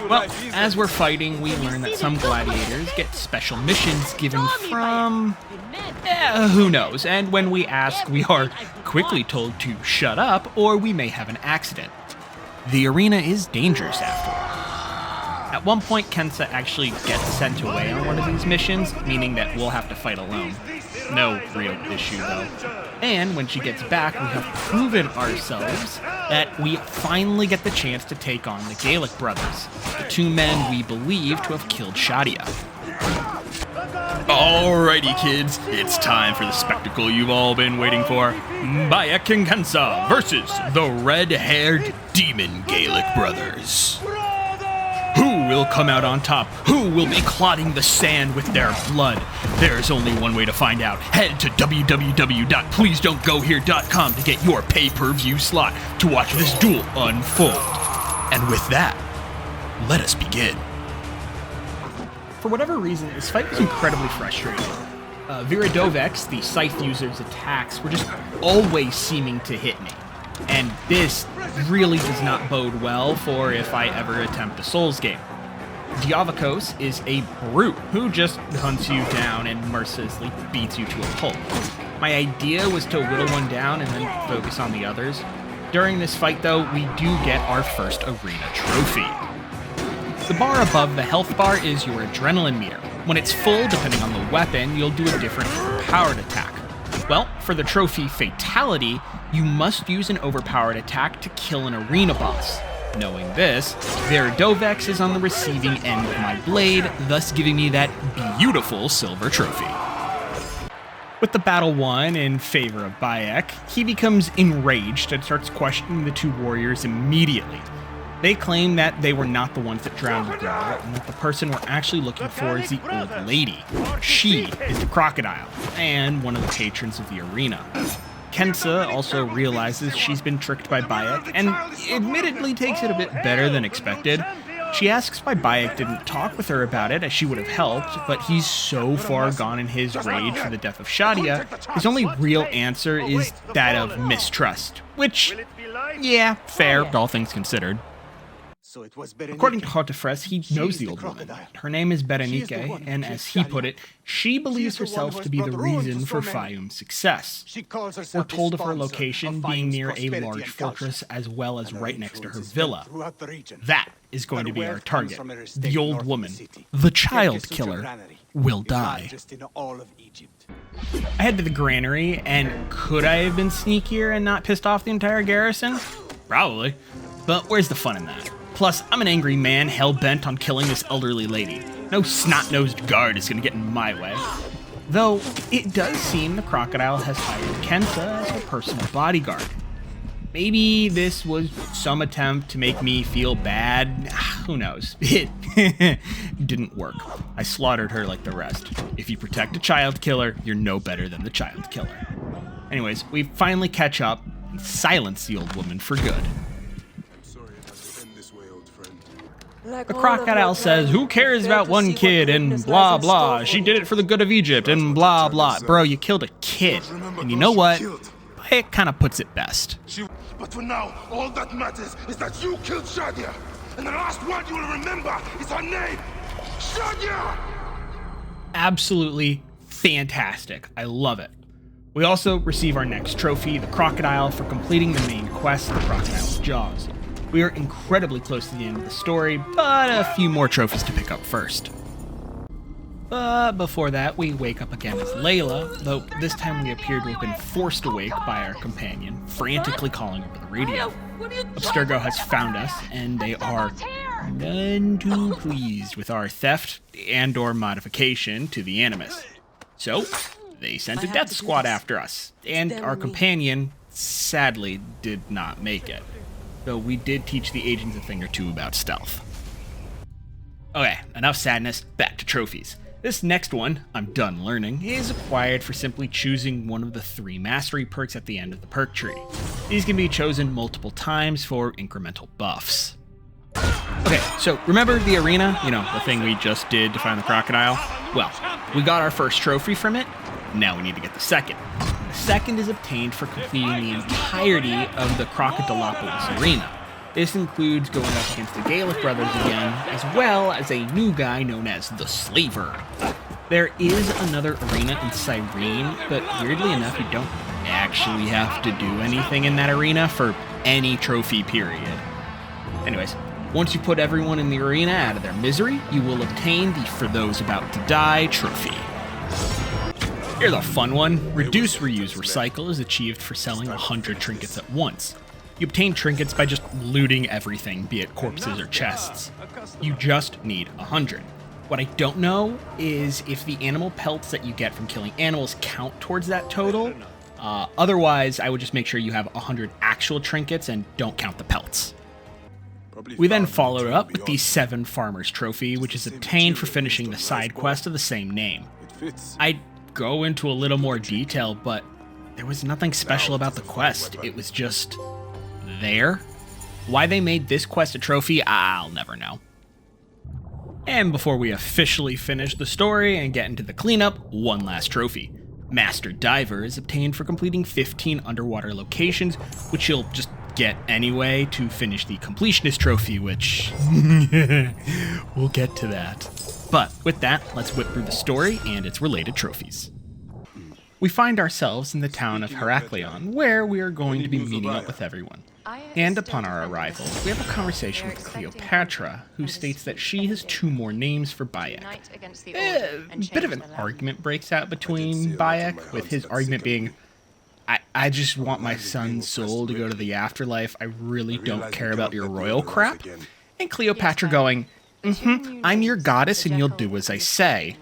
Well, as we're fighting, we learn that some gladiators get special missions given from... who knows? And when we ask, we are quickly told to shut up, or we may have an accident. The arena is dangerous after all. At one point, Kensa actually gets sent away on one of these missions, meaning that we'll have to fight alone. No real issue, though. And when she gets back, we have proven ourselves that we finally get the chance to take on the Gaelic brothers, the 2 men we believe to have killed Shadia. Alrighty, kids, it's time for the spectacle you've all been waiting for. Bayek and Kensa versus the red-haired demon Gaelic brothers. Who will come out on top? Who will be clotting the sand with their blood? There's only one way to find out. Head to www.pleasedon'tgohere.com to get your pay-per-view slot to watch this duel unfold. And with that, let us begin. For whatever reason, this fight was incredibly frustrating. Viridovek's, the scythe user's attacks, were just always seeming to hit me. And this really does not bode well for if I ever attempt a Souls game. Diavakos is a brute who just hunts you down and mercilessly beats you to a pulp. My idea was to whittle one down and then focus on the others. During this fight, though, we do get our first arena trophy. The bar above the health bar is your adrenaline meter. When it's full, depending on the weapon, you'll do a different overpowered attack. Well, for the trophy Fatality, you must use an overpowered attack to kill an arena boss. Knowing this, Viridovek's is on the receiving end of my blade, thus giving me that beautiful silver trophy. With the battle won in favor of Bayek, he becomes enraged and starts questioning the 2 warriors immediately. They claim that they were not the ones that drowned the girl, and that the person we're actually looking for is the old lady. She is the crocodile, and one of the patrons of the arena. Kensa also realizes she's been tricked by Bayek, and admittedly takes it a bit better than expected. She asks why Bayek didn't talk with her about it, as she would have helped, but he's so far gone in his rage for the death of Shadia, his only real answer is that of mistrust. Which, yeah, fair, all things considered. According to Hotefres, he knows the old woman. Her name is Berenike, and as he put it, she believes herself to be the reason for Fayum's success. We're told of her location being near a large fortress as well as right next to her villa. That is going to be our target. The old woman, the child killer, will die. I head to the granary, and could I have been sneakier and not pissed off the entire garrison? Probably. But where's the fun in that? Plus, I'm an angry man hell-bent on killing this elderly lady. No snot-nosed guard is gonna get in my way. Though, it does seem the crocodile has hired Kensa as her personal bodyguard. Maybe this was some attempt to make me feel bad. Who knows? It didn't work. I slaughtered her like the rest. If you protect a child killer, you're no better than the child killer. Anyways, we finally catch up and silence the old woman for good. The crocodile says, who cares about one kid, and blah blah, she did it for the good of Egypt, and blah blah. Bro, you killed a kid, and you know what? It kind of puts it best. But for now, all that matters is that you killed Shadia, and the last word you will remember is her name, Shadia! Absolutely fantastic. I love it. We also receive our next trophy, the crocodile, for completing the main quest, the crocodile's jaws. We are incredibly close to the end of the story, but a few more trophies to pick up first. But before that, we wake up again as Layla, though this time we appear to have been forced awake by our companion, frantically calling over the radio. Abstergo has found us, and they are none too pleased with our theft and/or modification to the Animus. So, they sent a death squad after us, and our companion, sadly, did not make it. Though we did teach the agents a thing or two about stealth. Okay, enough sadness, back to trophies. This next one, I'm done learning, is acquired for simply choosing one of the 3 mastery perks at the end of the perk tree. These can be chosen multiple times for incremental buffs. Okay, so remember the arena? You know, the thing we just did to find the crocodile? Well, we got our first trophy from it, now we need to get the second. The second is obtained for completing the entirety of the Crocodilopolis arena. This includes going up against the Gaelic brothers again, as well as a new guy known as the Slaver. There is another arena in Cyrene, but weirdly enough, you don't actually have to do anything in that arena for any trophy period. Anyways, once you put everyone in the arena out of their misery, you will obtain the For Those About to Die trophy. Here's a fun one. Reduce, Reuse, Recycle is achieved for selling 100 trinkets at once. You obtain trinkets by just looting everything, be it corpses or chests. You just need 100. What I don't know is if the animal pelts that you get from killing animals count towards that total. Otherwise, I would just make sure you have 100 actual trinkets and don't count the pelts. We then followed up with the 7 Farmers Trophy, which is obtained for finishing the side quest of the same name. I'd go into a little more detail, but there was nothing special about the quest. It was just there. Why they made this quest a trophy, I'll never know. And before we officially finish the story and get into the cleanup, one last trophy. Master Diver is obtained for completing 15 underwater locations, which you'll just get anyway to finish the completionist trophy, which we'll get to that. But with that, let's whip through the story and its related trophies. We find ourselves in the town of Heraklion, where we are going to be meeting up with everyone. And upon our arrival, we have a conversation with Cleopatra, who states that she has 2 more names for Bayek. A bit of an argument breaks out between Bayek, with his argument being, I just want my son's soul to go to the afterlife, I really don't care about your royal crap. And Cleopatra going, I'm your goddess and you'll do as I say.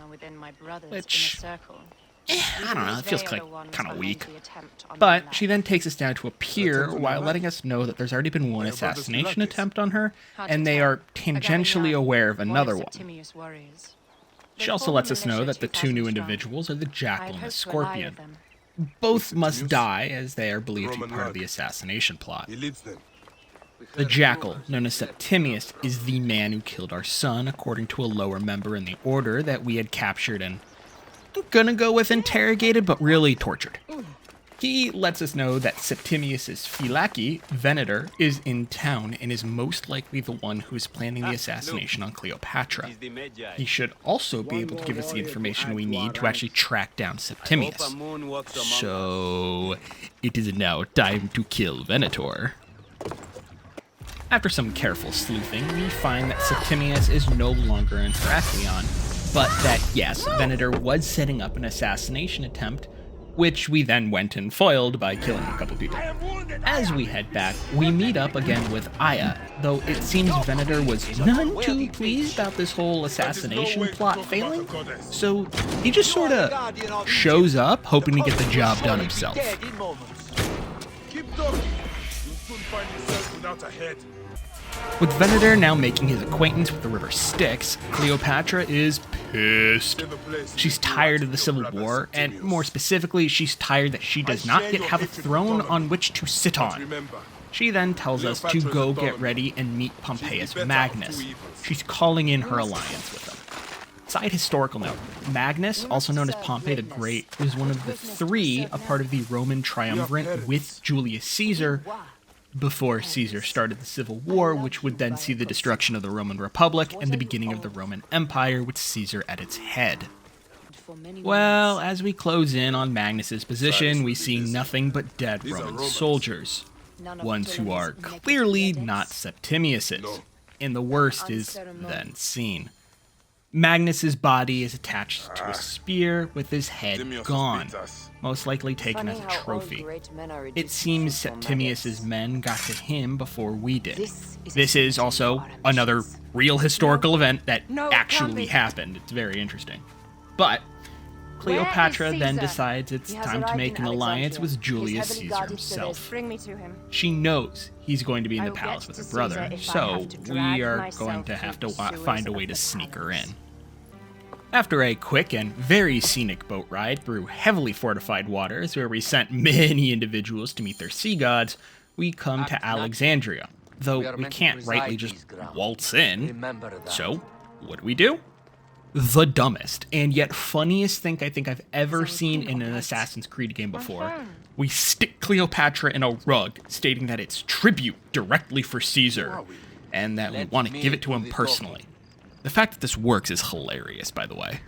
Which, I don't know, it feels like kind of weak. But she then takes us down to a pier while letting us know that there's already been one assassination attempt on her, and they are tangentially aware of another one. She also lets us know that the 2 new individuals are the Jackal and the Scorpion. Both must die, as they are believed to be part of the assassination plot. The Jackal, known as Septimius, is the man who killed our son, according to a lower member in the Order that we had captured and, I'm gonna go with interrogated, but really tortured. He lets us know that Septimius's Phylaki, Venator, is in town and is most likely the one who is planning the assassination on Cleopatra. He should also be able to give us the information we need to actually track down Septimius. So, it is now time to kill Venator. After some careful sleuthing, we find that Septimius is no longer in Heraklion, but that, yes, Venator was setting up an assassination attempt, which we then went and foiled by killing a couple people. As we head back, we meet up again with Aya, though it seems Venator was none too pleased about this whole assassination plot failing, so he just sorta shows up, hoping to get the job done himself. Keep talking. You'll soon find yourself without a head. With Venator now making his acquaintance with the river Styx, Cleopatra is pissed. She's tired of the Civil War, and more specifically, she's tired that she does not yet have a throne on which to sit on. She then tells us to go get ready and meet Pompeius Magnus. She's calling in her alliance with him. Side historical note, Magnus, also known as Pompey the Great, was one of the 3 a part of the Roman triumvirate with Julius Caesar, before Caesar started the Civil War, which would then see the destruction of the Roman Republic and the beginning of the Roman Empire with Caesar at its head. for many Well, wounds. as we close in on Magnus's position, we see nothing but dead Roman soldiers. None of Ones who are Ptolemy's clearly negative not Septimius's, and the worst is Unceremonious. then seen. Magnus's body is attached to a spear with his head Septimius gone, beat us. most likely taken as a trophy. It seems Septimius's men got to him before we did. This is also another real historical event that No, it actually can't be. happened. It's very interesting. But Cleopatra Where is then Caesar? decides it's He has time to arrived make in an alliance Alexandria. with He's Julius heavily Caesar guarded, so there's himself. bring me to him. She knows he's going to be in I the will palace get with to her brother, Caesar if I so have to drag we are myself going to have to through the find a sewers way of to the sneak her in. palace. After a quick and very scenic boat ride through heavily fortified waters where we sent many individuals to meet their sea gods, we come to Alexandria, though we can't rightly just waltz in. So, what do? The dumbest and yet funniest thing I think I've ever seen in an Assassin's Creed game before. We stick Cleopatra in a rug, stating that it's tribute directly for Caesar, and that we want to give it to him personally. The fact that this works is hilarious, by the way.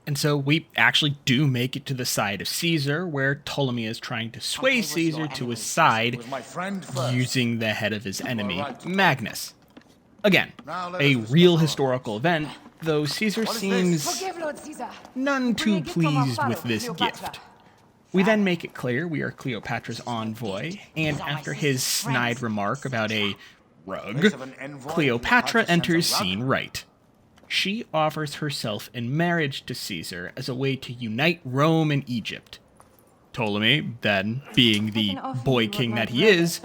And so we actually do make it to the side of Caesar, where Ptolemy is trying to sway Caesar to his side using the head of his enemy, Magnus. Again, a real historical event, though Caesar seems Forgive Lord Caesar. none Bring a too gift from our pleased pharaoh, with this Cleopatra. gift. We then make it clear we are Cleopatra's envoy, and after his snide remark about a rug, Cleopatra enters scene right. She offers herself in marriage to Caesar as a way to unite Rome and Egypt. Ptolemy, then, being the boy king that he is,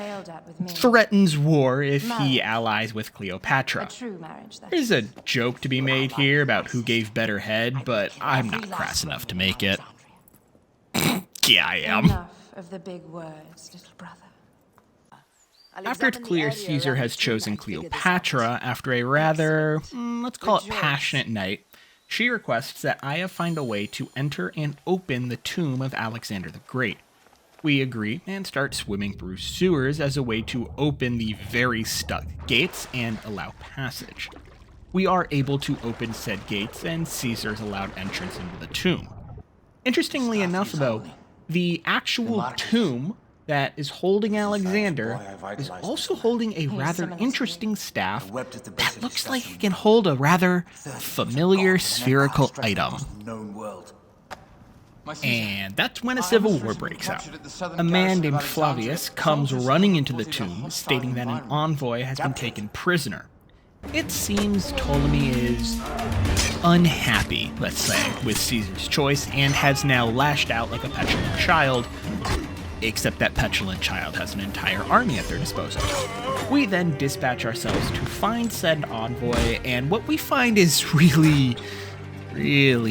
threatens war if he allies with Cleopatra. True marriage, that There's a joke to be made here about who gave better head, but I'm not crass enough to make it. Yeah, I am. Enough of the big words, little brother. After it's clear Caesar has chosen Cleopatra after a rather, let's call it passionate night, she requests that Aya find a way to enter and open the tomb of Alexander the Great. We agree and start swimming through sewers as a way to open the very stuck gates and allow passage. We are able to open said gates and Caesar's allowed entrance into the tomb. Interestingly enough, though, the actual tomb that is holding Alexander is also holding a rather interesting staff that looks like it can hold a rather familiar spherical item. And that's when a civil war breaks out. A man named Flavius comes running into the tomb, stating that an envoy has been taken prisoner. It seems Ptolemy is unhappy, let's say, with Caesar's choice and has now lashed out like a petulant child, except that petulant child has an entire army at their disposal. We then dispatch ourselves to find said envoy, and what we find is really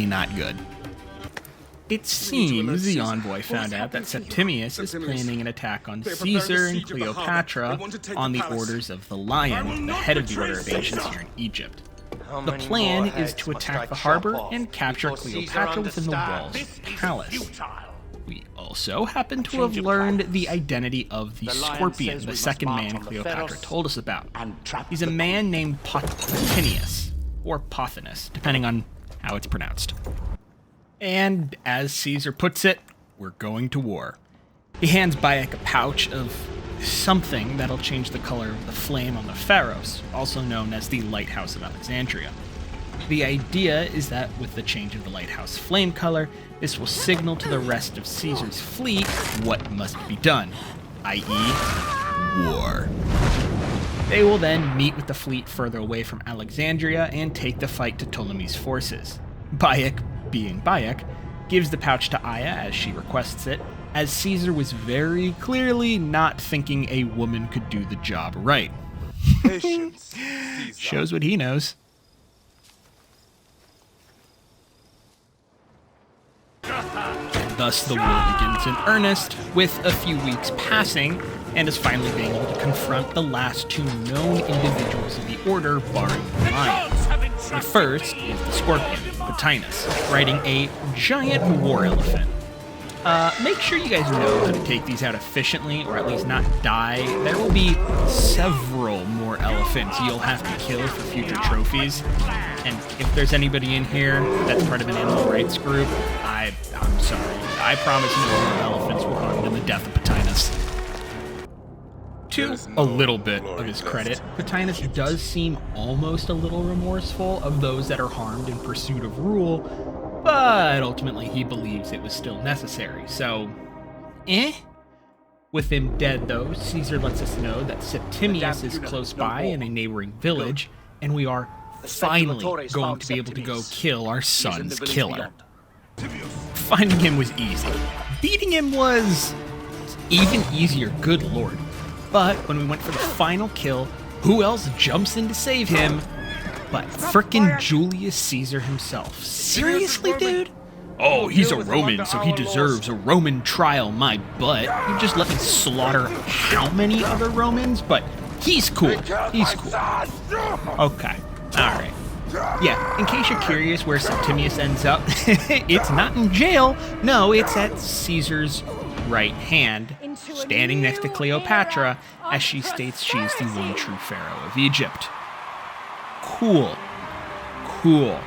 not good. It seems the envoy found out that Septimius is planning an attack on Caesar and Cleopatra on the orders of the Lion, the head of the Order of Ancients here in Egypt. The plan is to attack the harbor and capture Cleopatra within the walls of the palace. We also happen to have learned the identity of the Scorpion, the second man Cleopatra told us about. He's a man named Pothinus, or Pothinus, depending on how it's pronounced. And as Caesar puts it, we're going to war. He hands Bayek a pouch of something that'll change the color of the flame on the Pharos, also known as the Lighthouse of Alexandria. The idea is that with the change of the lighthouse flame color, this will signal to the rest of Caesar's fleet what must be done, i.e., war. They will then meet with the fleet further away from Alexandria and take the fight to Ptolemy's forces. Bayek, being Bayek, gives the pouch to Aya as she requests it, as Caesar was very clearly not thinking a woman could do the job right. Shows what he knows. Thus, the war begins in earnest, with a few weeks passing, and is finally being able to confront the last two known individuals of the Order, barring the Lion. The first is the Scorpion, Pothinus, riding a giant war elephant. Make sure you guys know how to take these out efficiently, or at least not die. There will be several more more elephants you'll have to kill for future trophies. And if there's anybody in here that's part of an animal rights group, I'm sorry. I promise no more elephants were harmed in the death of Ptolemy. To a little bit of his credit, Ptolemy does seem almost a little remorseful of those that are harmed in pursuit of rule, but ultimately he believes it was still necessary, so With him dead, though, Caesar lets us know that Septimius is close by in a neighboring village, and we are finally going to be able to go kill our son's killer. Finding him was easy. Beating him was even easier, good lord. But when we went for the final kill, who else jumps in to save him but frickin' Julius Caesar himself? Seriously, dude? Oh, he's a Roman, so he deserves a Roman trial, my butt. You just let me slaughter how many other Romans? But he's cool. He's cool. Okay. Alright. Yeah, in case you're curious where Septimius ends up, it's not in jail. No, it's at Caesar's right hand, standing next to Cleopatra, as she states she's the one true pharaoh of Egypt. Cool. Cool.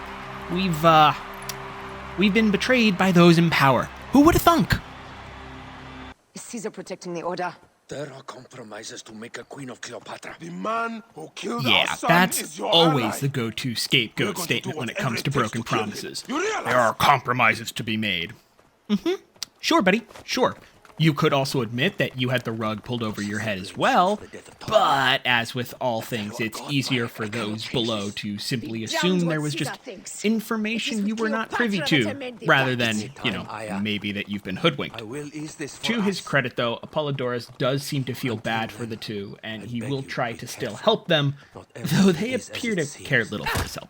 We've been betrayed by those in power. Who would have thunk? Is Caesar protecting the order? There are compromises to make a queen of Cleopatra. The man who killed our Yeah, son that's is your always ally. the go-to scapegoat statement when it comes to broken kill him. promises. You realize? There are compromises to be made. Sure, buddy, sure. You could also admit that you had the rug pulled over your head as well, but as with all things, it's easier for those below to simply assume there was just information you were not privy to, rather than, you know, maybe that you've been hoodwinked. I will ease this for To his us. credit, though, Apollodorus does seem to feel bad for the two, and he will try to still help them, though they appear to care little for his help.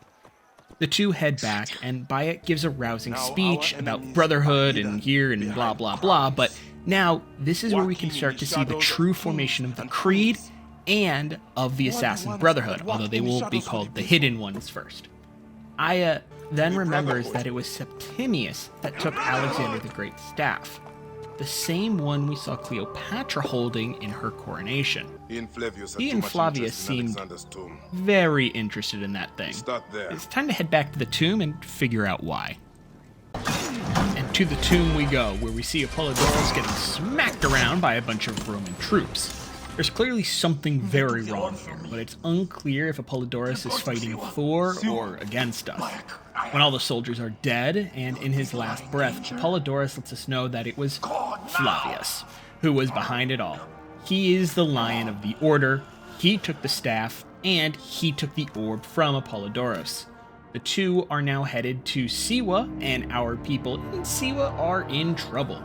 The two head back, and Bayek gives a rousing speech about brotherhood and here and blah blah blah, but now this is where we can start to see the true formation of the Creed and of the Assassin Brotherhood, although they will be called the Hidden Ones first. Aya then remembers that it was Septimius that took Alexander the Great's staff, the same one we saw Cleopatra holding in her coronation. He and Flavius had He too and much Flavius interest in seemed Alexander's tomb. very interested in that thing. Start there. It's time to head back to the tomb and figure out why. And to the tomb we go, where we see Apollodorus getting smacked around by a bunch of Roman troops. There's clearly something very wrong here, but it's unclear if Apollodorus is fighting for or against us. When all the soldiers are dead, and in his last breath, Apollodorus lets us know that it was Flavius who was behind it all. He is the lion of the order, he took the staff, and he took the orb from Apollodorus. The two are now headed to Siwa, and our people in Siwa are in trouble.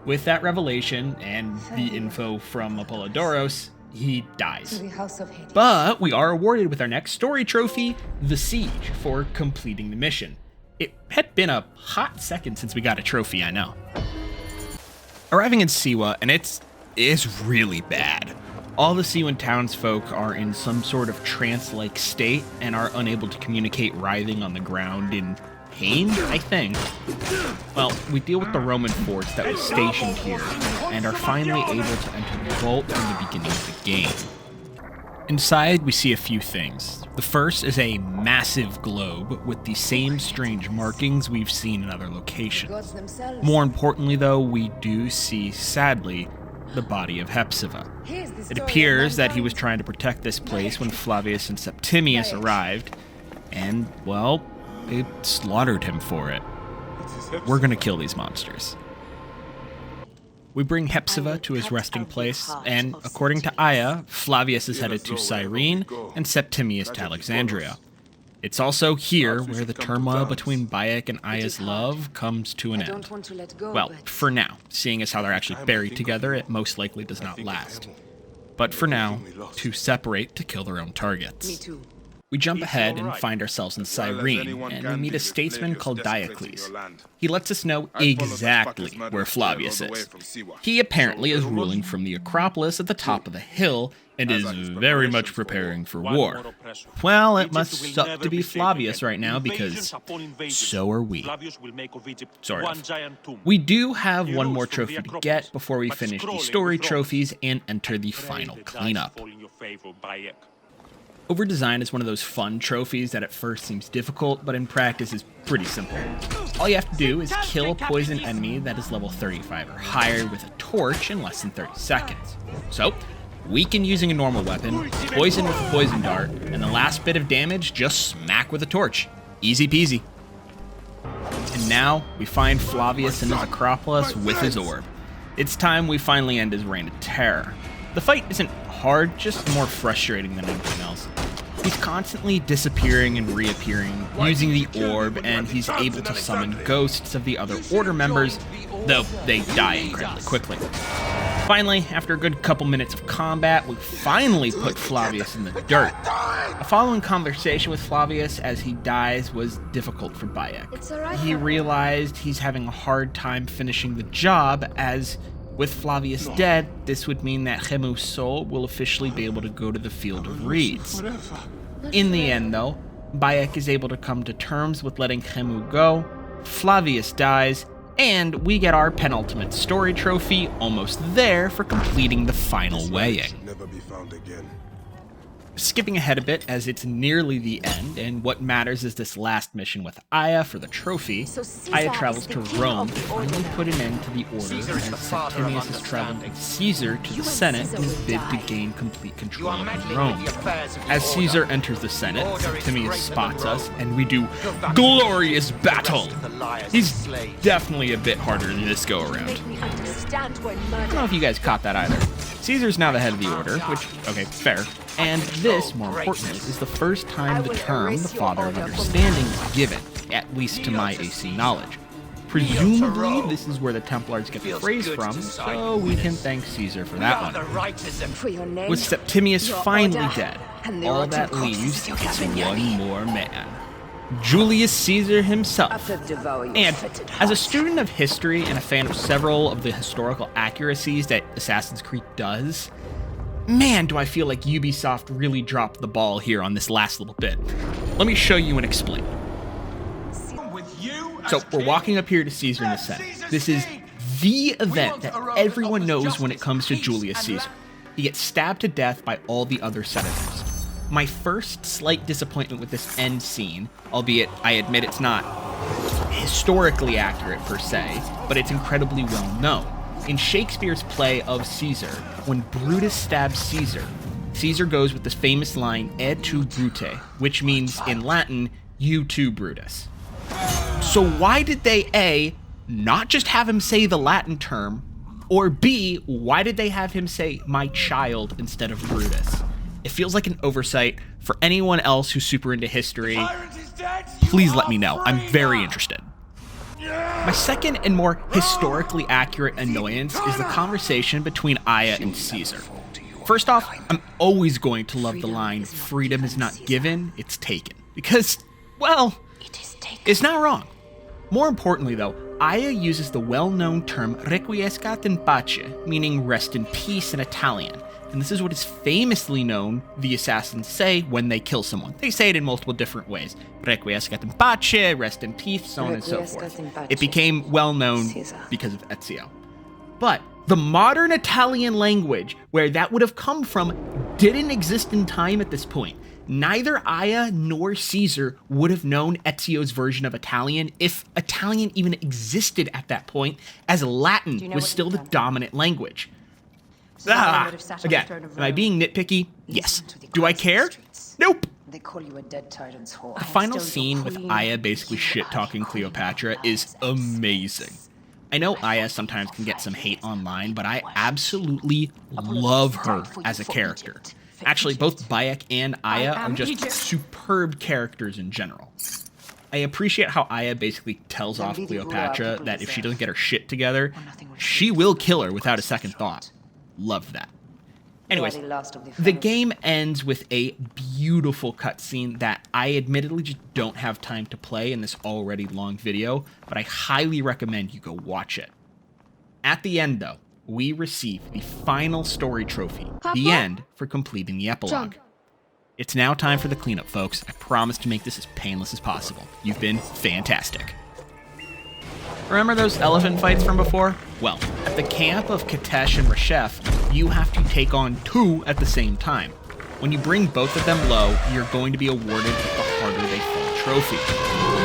With that revelation and the info from Apollodorus, he dies. To the House of Hades. But we are awarded with our next story trophy, the Siege, for completing the mission. It had been a hot second since we got a trophy, I know. Arriving in Siwa, and it is really bad. All the Siwan townsfolk are in some sort of trance-like state and are unable to communicate, writhing on the ground in pain, I think. Well, we deal with the Roman force that was stationed here and are finally able to enter the vault in the beginning of the game. Inside, we see a few things. The first is a massive globe with the same strange markings we've seen in other locations. Gods themselves. More importantly, though, we do see, sadly, the body of Hepzibah. Here's the It story of appears that he mankind. was trying to protect this place when Flavius and Septimius arrived, and, well, they slaughtered him for it. We're gonna kill these monsters. We bring Hepzibah to his resting place, and according to Aya, Flavius is headed to Cyrene and Septimius to Alexandria. It's also here where the turmoil between Bayek and Aya's love comes to an I don't end. want to let go, Well, but for now, seeing as how they're actually buried together, it most likely does not last. But for now, two separate to kill their own me targets. too. We jump ahead and find ourselves in Cyrene, and we meet a statesman called Diocles. He lets us know exactly where Flavius is. He apparently is ruling from the Acropolis at the top of the hill, and is very much preparing for war. Well, it must suck to be Flavius right now, because so are we. Sort of. We do have one more trophy to get before we finish the story trophies and enter the final cleanup. Overdesign is one of those fun trophies that at first seems difficult, but in practice is pretty simple. All you have to do is kill a poison enemy that is level 35 or higher with a torch in less than 30 seconds. So, weaken using a normal weapon, poison with a poison dart, and the last bit of damage just smack with a torch. Easy peasy. And now, we find Flavius in his Acropolis with his orb. It's time we finally end his reign of terror. The fight isn't hard, just more frustrating than anything else. He's constantly disappearing and reappearing, using the orb, and he's able to summon ghosts of the other Order members, though they die incredibly quickly. Finally, after a good couple minutes of combat, we finally put Flavius in the dirt. A following conversation with Flavius as he dies was difficult for Bayek. He realized he's having a hard time finishing the job, as with Flavius dead, this would mean that Khemu's soul will officially be able to go to the Field of Reeds. In the end, though, Bayek is able to come to terms with letting Khemu go, Flavius dies, and we get our penultimate story trophy almost there for completing the final weighing. Never be found again. Skipping ahead a bit, as it's nearly the end, and what matters is this last mission with Aya for the trophy. Aya travels to Rome to finally put an end to the Order, as Septimius is traveling with Caesar to the Senate in his bid to gain complete control of Rome. As Caesar enters the Senate, Septimius spots us, and we do glorious battle! He's definitely a bit harder than this go-around. I don't know if you guys caught that either. Caesar's now the head of the Order, which, okay, fair. And this, more importantly, is the first time the term the Father of Understanding is given, at least to my AC knowledge. Presumably, this is where the Templars get the phrase from, so we can thank Caesar for that one. With Septimius finally dead, all that leaves is one more man. Julius Caesar himself. And as a student of history and a fan of several of the historical accuracies that Assassin's Creed does, man, do I feel like Ubisoft really dropped the ball here on this last little bit. Let me show you and explain. So we're walking up here to Caesar in the Senate. This is the event that everyone knows when it comes to Julius Caesar. He gets stabbed to death by all the other senators. My first slight disappointment with this end scene, albeit I admit it's not historically accurate per se, but it's incredibly well known. In Shakespeare's play of Caesar, when Brutus stabs Caesar, Caesar goes with this famous line, "Et tu, Brute," which means in Latin, "You too, Brutus." So why did they A, not just have him say the Latin term, or B, why did they have him say "my child" instead of Brutus? It feels like an oversight. For anyone else who's super into history, please let me know. I'm very interested. My second and more historically accurate annoyance is the conversation between Aya and Caesar. First off, I'm always going to love the line, "Freedom is not given, it's taken." Because, well, it's not wrong. More importantly though, Aya uses the well-known term "requiescat in pace," meaning rest in peace in Italian. And this is what is famously known the assassins say when they kill someone. They say it in multiple different ways. Requiescat in pace, rest in peace, so on and so forth. It became well known because of Ezio. But the modern Italian language where that would have come from didn't exist in time at this point. Neither Aya nor Caesar would have known Ezio's version of Italian if Italian even existed at that point, as Latin was still the dominant language. Again, am I being nitpicky? Yes. Do I care? Nope. The final scene with Aya basically shit-talking Cleopatra is amazing. I know Aya sometimes can get some hate online, but I absolutely love her as a character. Actually, both Bayek and Aya are just superb characters in general. I appreciate how Aya basically tells off Cleopatra that if she doesn't get her shit together, she will kill her without a second thought. Love that. Anyways, the game ends with a beautiful cutscene that I admittedly just don't have time to play in this already long video, but I highly recommend you go watch it. At the end, though, we receive the final story trophy, the end, for completing the epilogue. It's now time for the cleanup, folks. I promise to make this as painless as possible. You've been fantastic. Remember those elephant fights from before? Well, at the camp of Katesh and Reshef, you have to take on two at the same time. When you bring both of them low, you're going to be awarded the harder they fall trophy.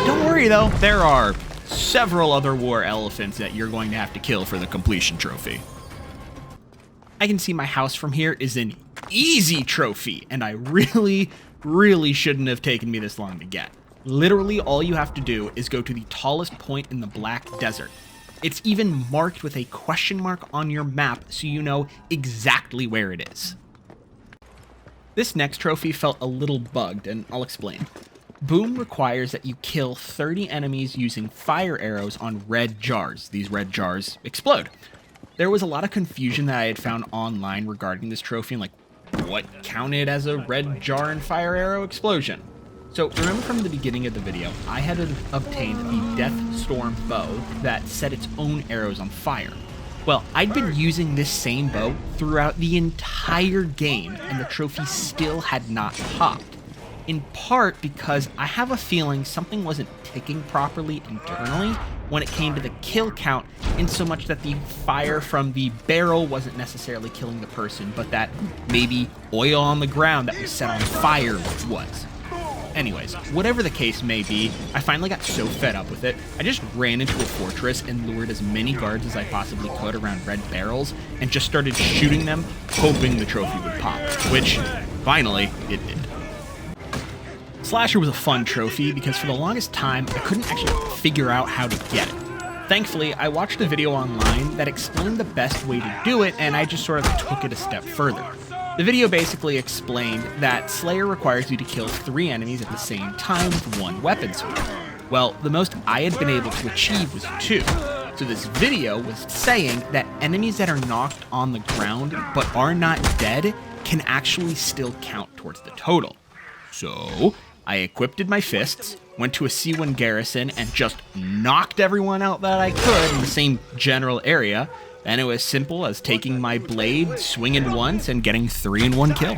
Don't worry though, there are several other war elephants that you're going to have to kill for the completion trophy. I can see my house from here is an easy trophy, and I really shouldn't have taken me this long to get. Literally all you have to do is go to the tallest point in the Black Desert. It's even marked with a question mark on your map so you know exactly where it is. This next trophy felt a little bugged, and I'll explain. Boom requires that you kill 30 enemies using fire arrows on red jars. These red jars explode. There was a lot of confusion that I had found online regarding this trophy and like what counted as a red jar and fire arrow explosion. So remember from the beginning of the video, I had obtained the Death Storm bow that set its own arrows on fire. Well, I'd been using this same bow throughout the entire game and the trophy still had not popped. In part because I have a feeling something wasn't ticking properly internally when it came to the kill count, in so much that the fire from the barrel wasn't necessarily killing the person, but that maybe oil on the ground that was set on fire was. Anyways, whatever the case may be, I finally got so fed up with it, I just ran into a fortress and lured as many guards as I possibly could around red barrels and just started shooting them, hoping the trophy would pop, which, finally, it did. Slasher was a fun trophy because for the longest time, I couldn't actually figure out how to get it. Thankfully, I watched a video online that explained the best way to do it, and I just sort of took it a step further. The video basically explained that Slayer requires you to kill 3 enemies at the same time with 1 weapon swing. Well, the most I had been able to achieve was 2. So this video was saying that enemies that are knocked on the ground but are not dead can actually still count towards the total. So I equipped my fists, went to a C1 garrison, and just knocked everyone out that I could in the same general area. Then it was simple as taking my blade, swinging once, and getting 3 in 1 kill.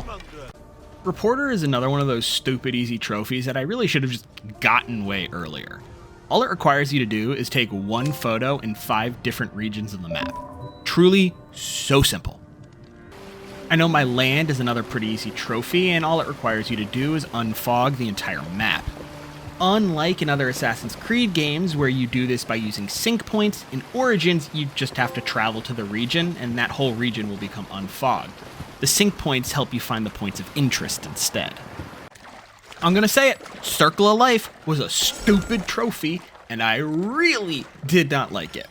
Reporter is another one of those stupid easy trophies that I really should have just gotten way earlier. All it requires you to do is take 1 photo in 5 different regions of the map. Truly so simple. I know my land is another pretty easy trophy, and all it requires you to do is unfog the entire map. Unlike in other Assassin's Creed games where you do this by using sync points, in Origins you just have to travel to the region and that whole region will become unfogged. The sync points help you find the points of interest instead. I'm gonna say it, Circle of Life was a stupid trophy and I really did not like it.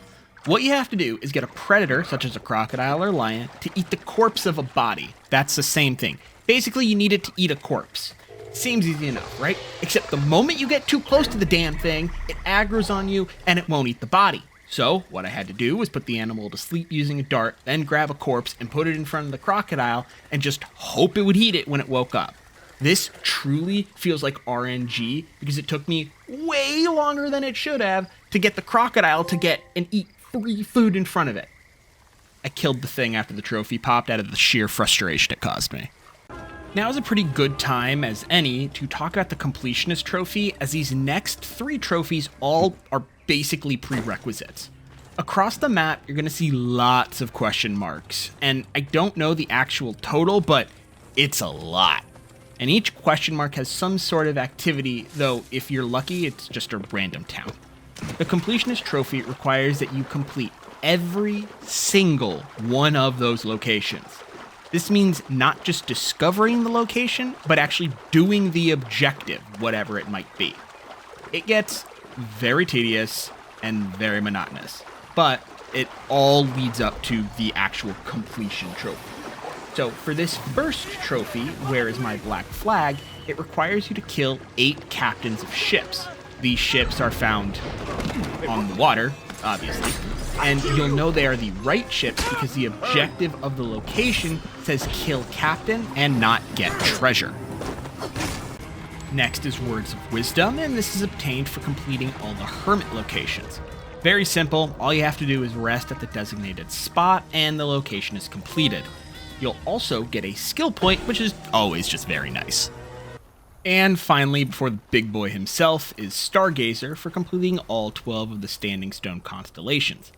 What you have to do is get a predator, such as a crocodile or lion, to eat the corpse of a body. That's the same thing. Basically, you need it to eat a corpse. Seems easy enough, right? Except the moment you get too close to the damn thing, it aggroes on you and it won't eat the body. So, what I had to do was put the animal to sleep using a dart, then grab a corpse and put it in front of the crocodile and just hope it would eat it when it woke up. This truly feels like RNG because it took me way longer than it should have to get the crocodile to get and eat 3 food in front of it. I killed the thing after the trophy popped out of the sheer frustration it caused me. Now is a pretty good time as any to talk about the completionist trophy, as these next 3 trophies all are basically prerequisites. Across the map, you're going to see lots of question marks, and I don't know the actual total, but it's a lot. And each question mark has some sort of activity, though if you're lucky, it's just a random town. The completionist trophy requires that you complete every single one of those locations. This means not just discovering the location, but actually doing the objective, whatever it might be. It gets very tedious and very monotonous, but it all leads up to the actual completion trophy. So for this first trophy, Where Is My Black Flag, it requires you to kill 8 captains of ships. These ships are found on the water, obviously, and you'll know they are the right ships because the objective of the location says kill captain and not get treasure. Next is Words of Wisdom, and this is obtained for completing all the hermit locations. Very simple, all you have to do is rest at the designated spot and the location is completed. You'll also get a skill point, which is always just very nice. And finally, before the big boy himself, is Stargazer for completing all 12 of the Standing Stone constellations.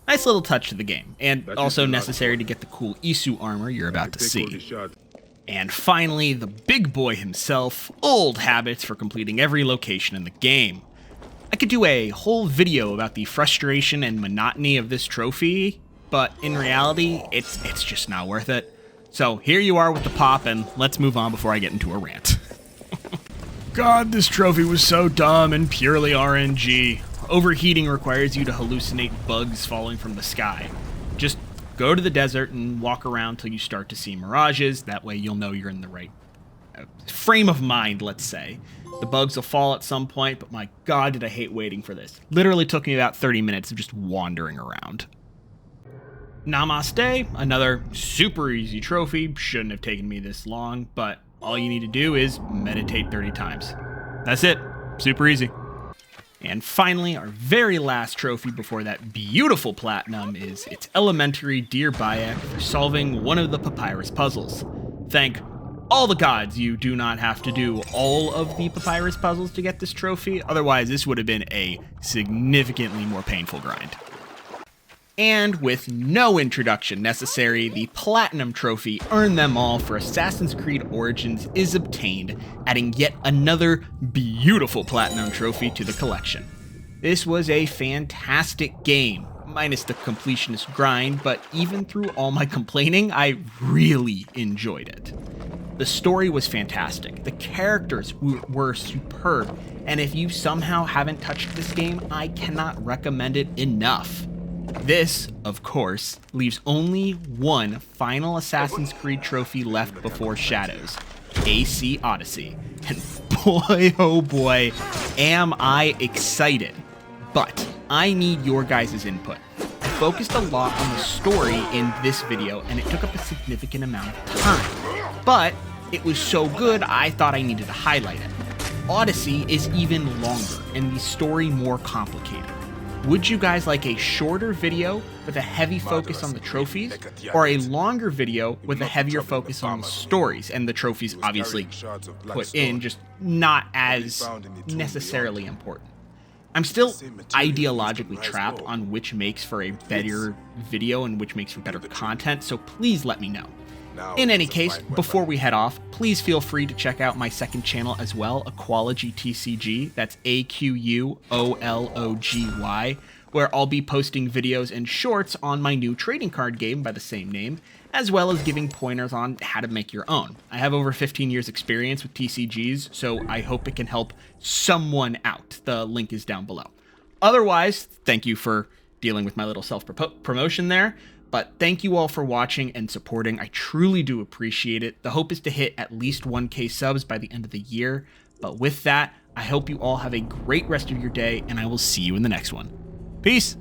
Nice little touch to the game, and also necessary to get the cool Isu armor you're about to see. And finally, the big boy himself, old habits for completing every location in the game. I could do a whole video about the frustration and monotony of this trophy, but in reality, it's just not worth it. So here you are with the pop, and let's move on before I get into a rant. God, this trophy was so dumb and purely RNG. Overheating requires you to hallucinate bugs falling from the sky. Just go to the desert and walk around till you start to see mirages. That way you'll know you're in the right frame of mind, let's say. The bugs will fall at some point, but my God, did I hate waiting for this. Literally took me about 30 minutes of just wandering around. Namaste, another super easy trophy. Shouldn't have taken me this long, but all you need to do is meditate 30 times. That's it. Super easy. And finally, our very last trophy before that beautiful platinum is its elementary Dear Bayek for solving one of the papyrus puzzles. Thank all the gods you do not have to do all of the papyrus puzzles to get this trophy, otherwise this would have been a significantly more painful grind. And with no introduction necessary, the Platinum Trophy Earn Them All for Assassin's Creed Origins is obtained, adding yet another beautiful Platinum Trophy to the collection. This was a fantastic game, minus the completionist grind, but even through all my complaining, I really enjoyed it. The story was fantastic, the characters were superb, and if you somehow haven't touched this game, I cannot recommend it enough. This, of course, leaves only one final Assassin's Creed trophy left before Shadows, AC Odyssey. And boy, oh boy, am I excited. But I need your guys' input. I focused a lot on the story in this video, and it took up a significant amount of time. But it was so good, I thought I needed to highlight it. Odyssey is even longer, and the story more complicated. Would you guys like a shorter video with a heavy focus on the trophies, or a longer video with a heavier focus on the stories and the trophies obviously put in, just not as necessarily important? I'm still ideologically trapped on which makes for a better video and which makes for better content, so please let me know. In any case, before we head off, please feel free to check out my second channel as well, Aquology TCG, that's AQUOLOGY, where I'll be posting videos and shorts on my new trading card game by the same name, as well as giving pointers on how to make your own. I have over 15 years experience with TCGs, so I hope it can help someone out. The link is down below. Otherwise, thank you for dealing with my little self-promotion there. But thank you all for watching and supporting. I truly do appreciate it. The hope is to hit at least 1K subs by the end of the year. But with that, I hope you all have a great rest of your day, and I will see you in the next one. Peace!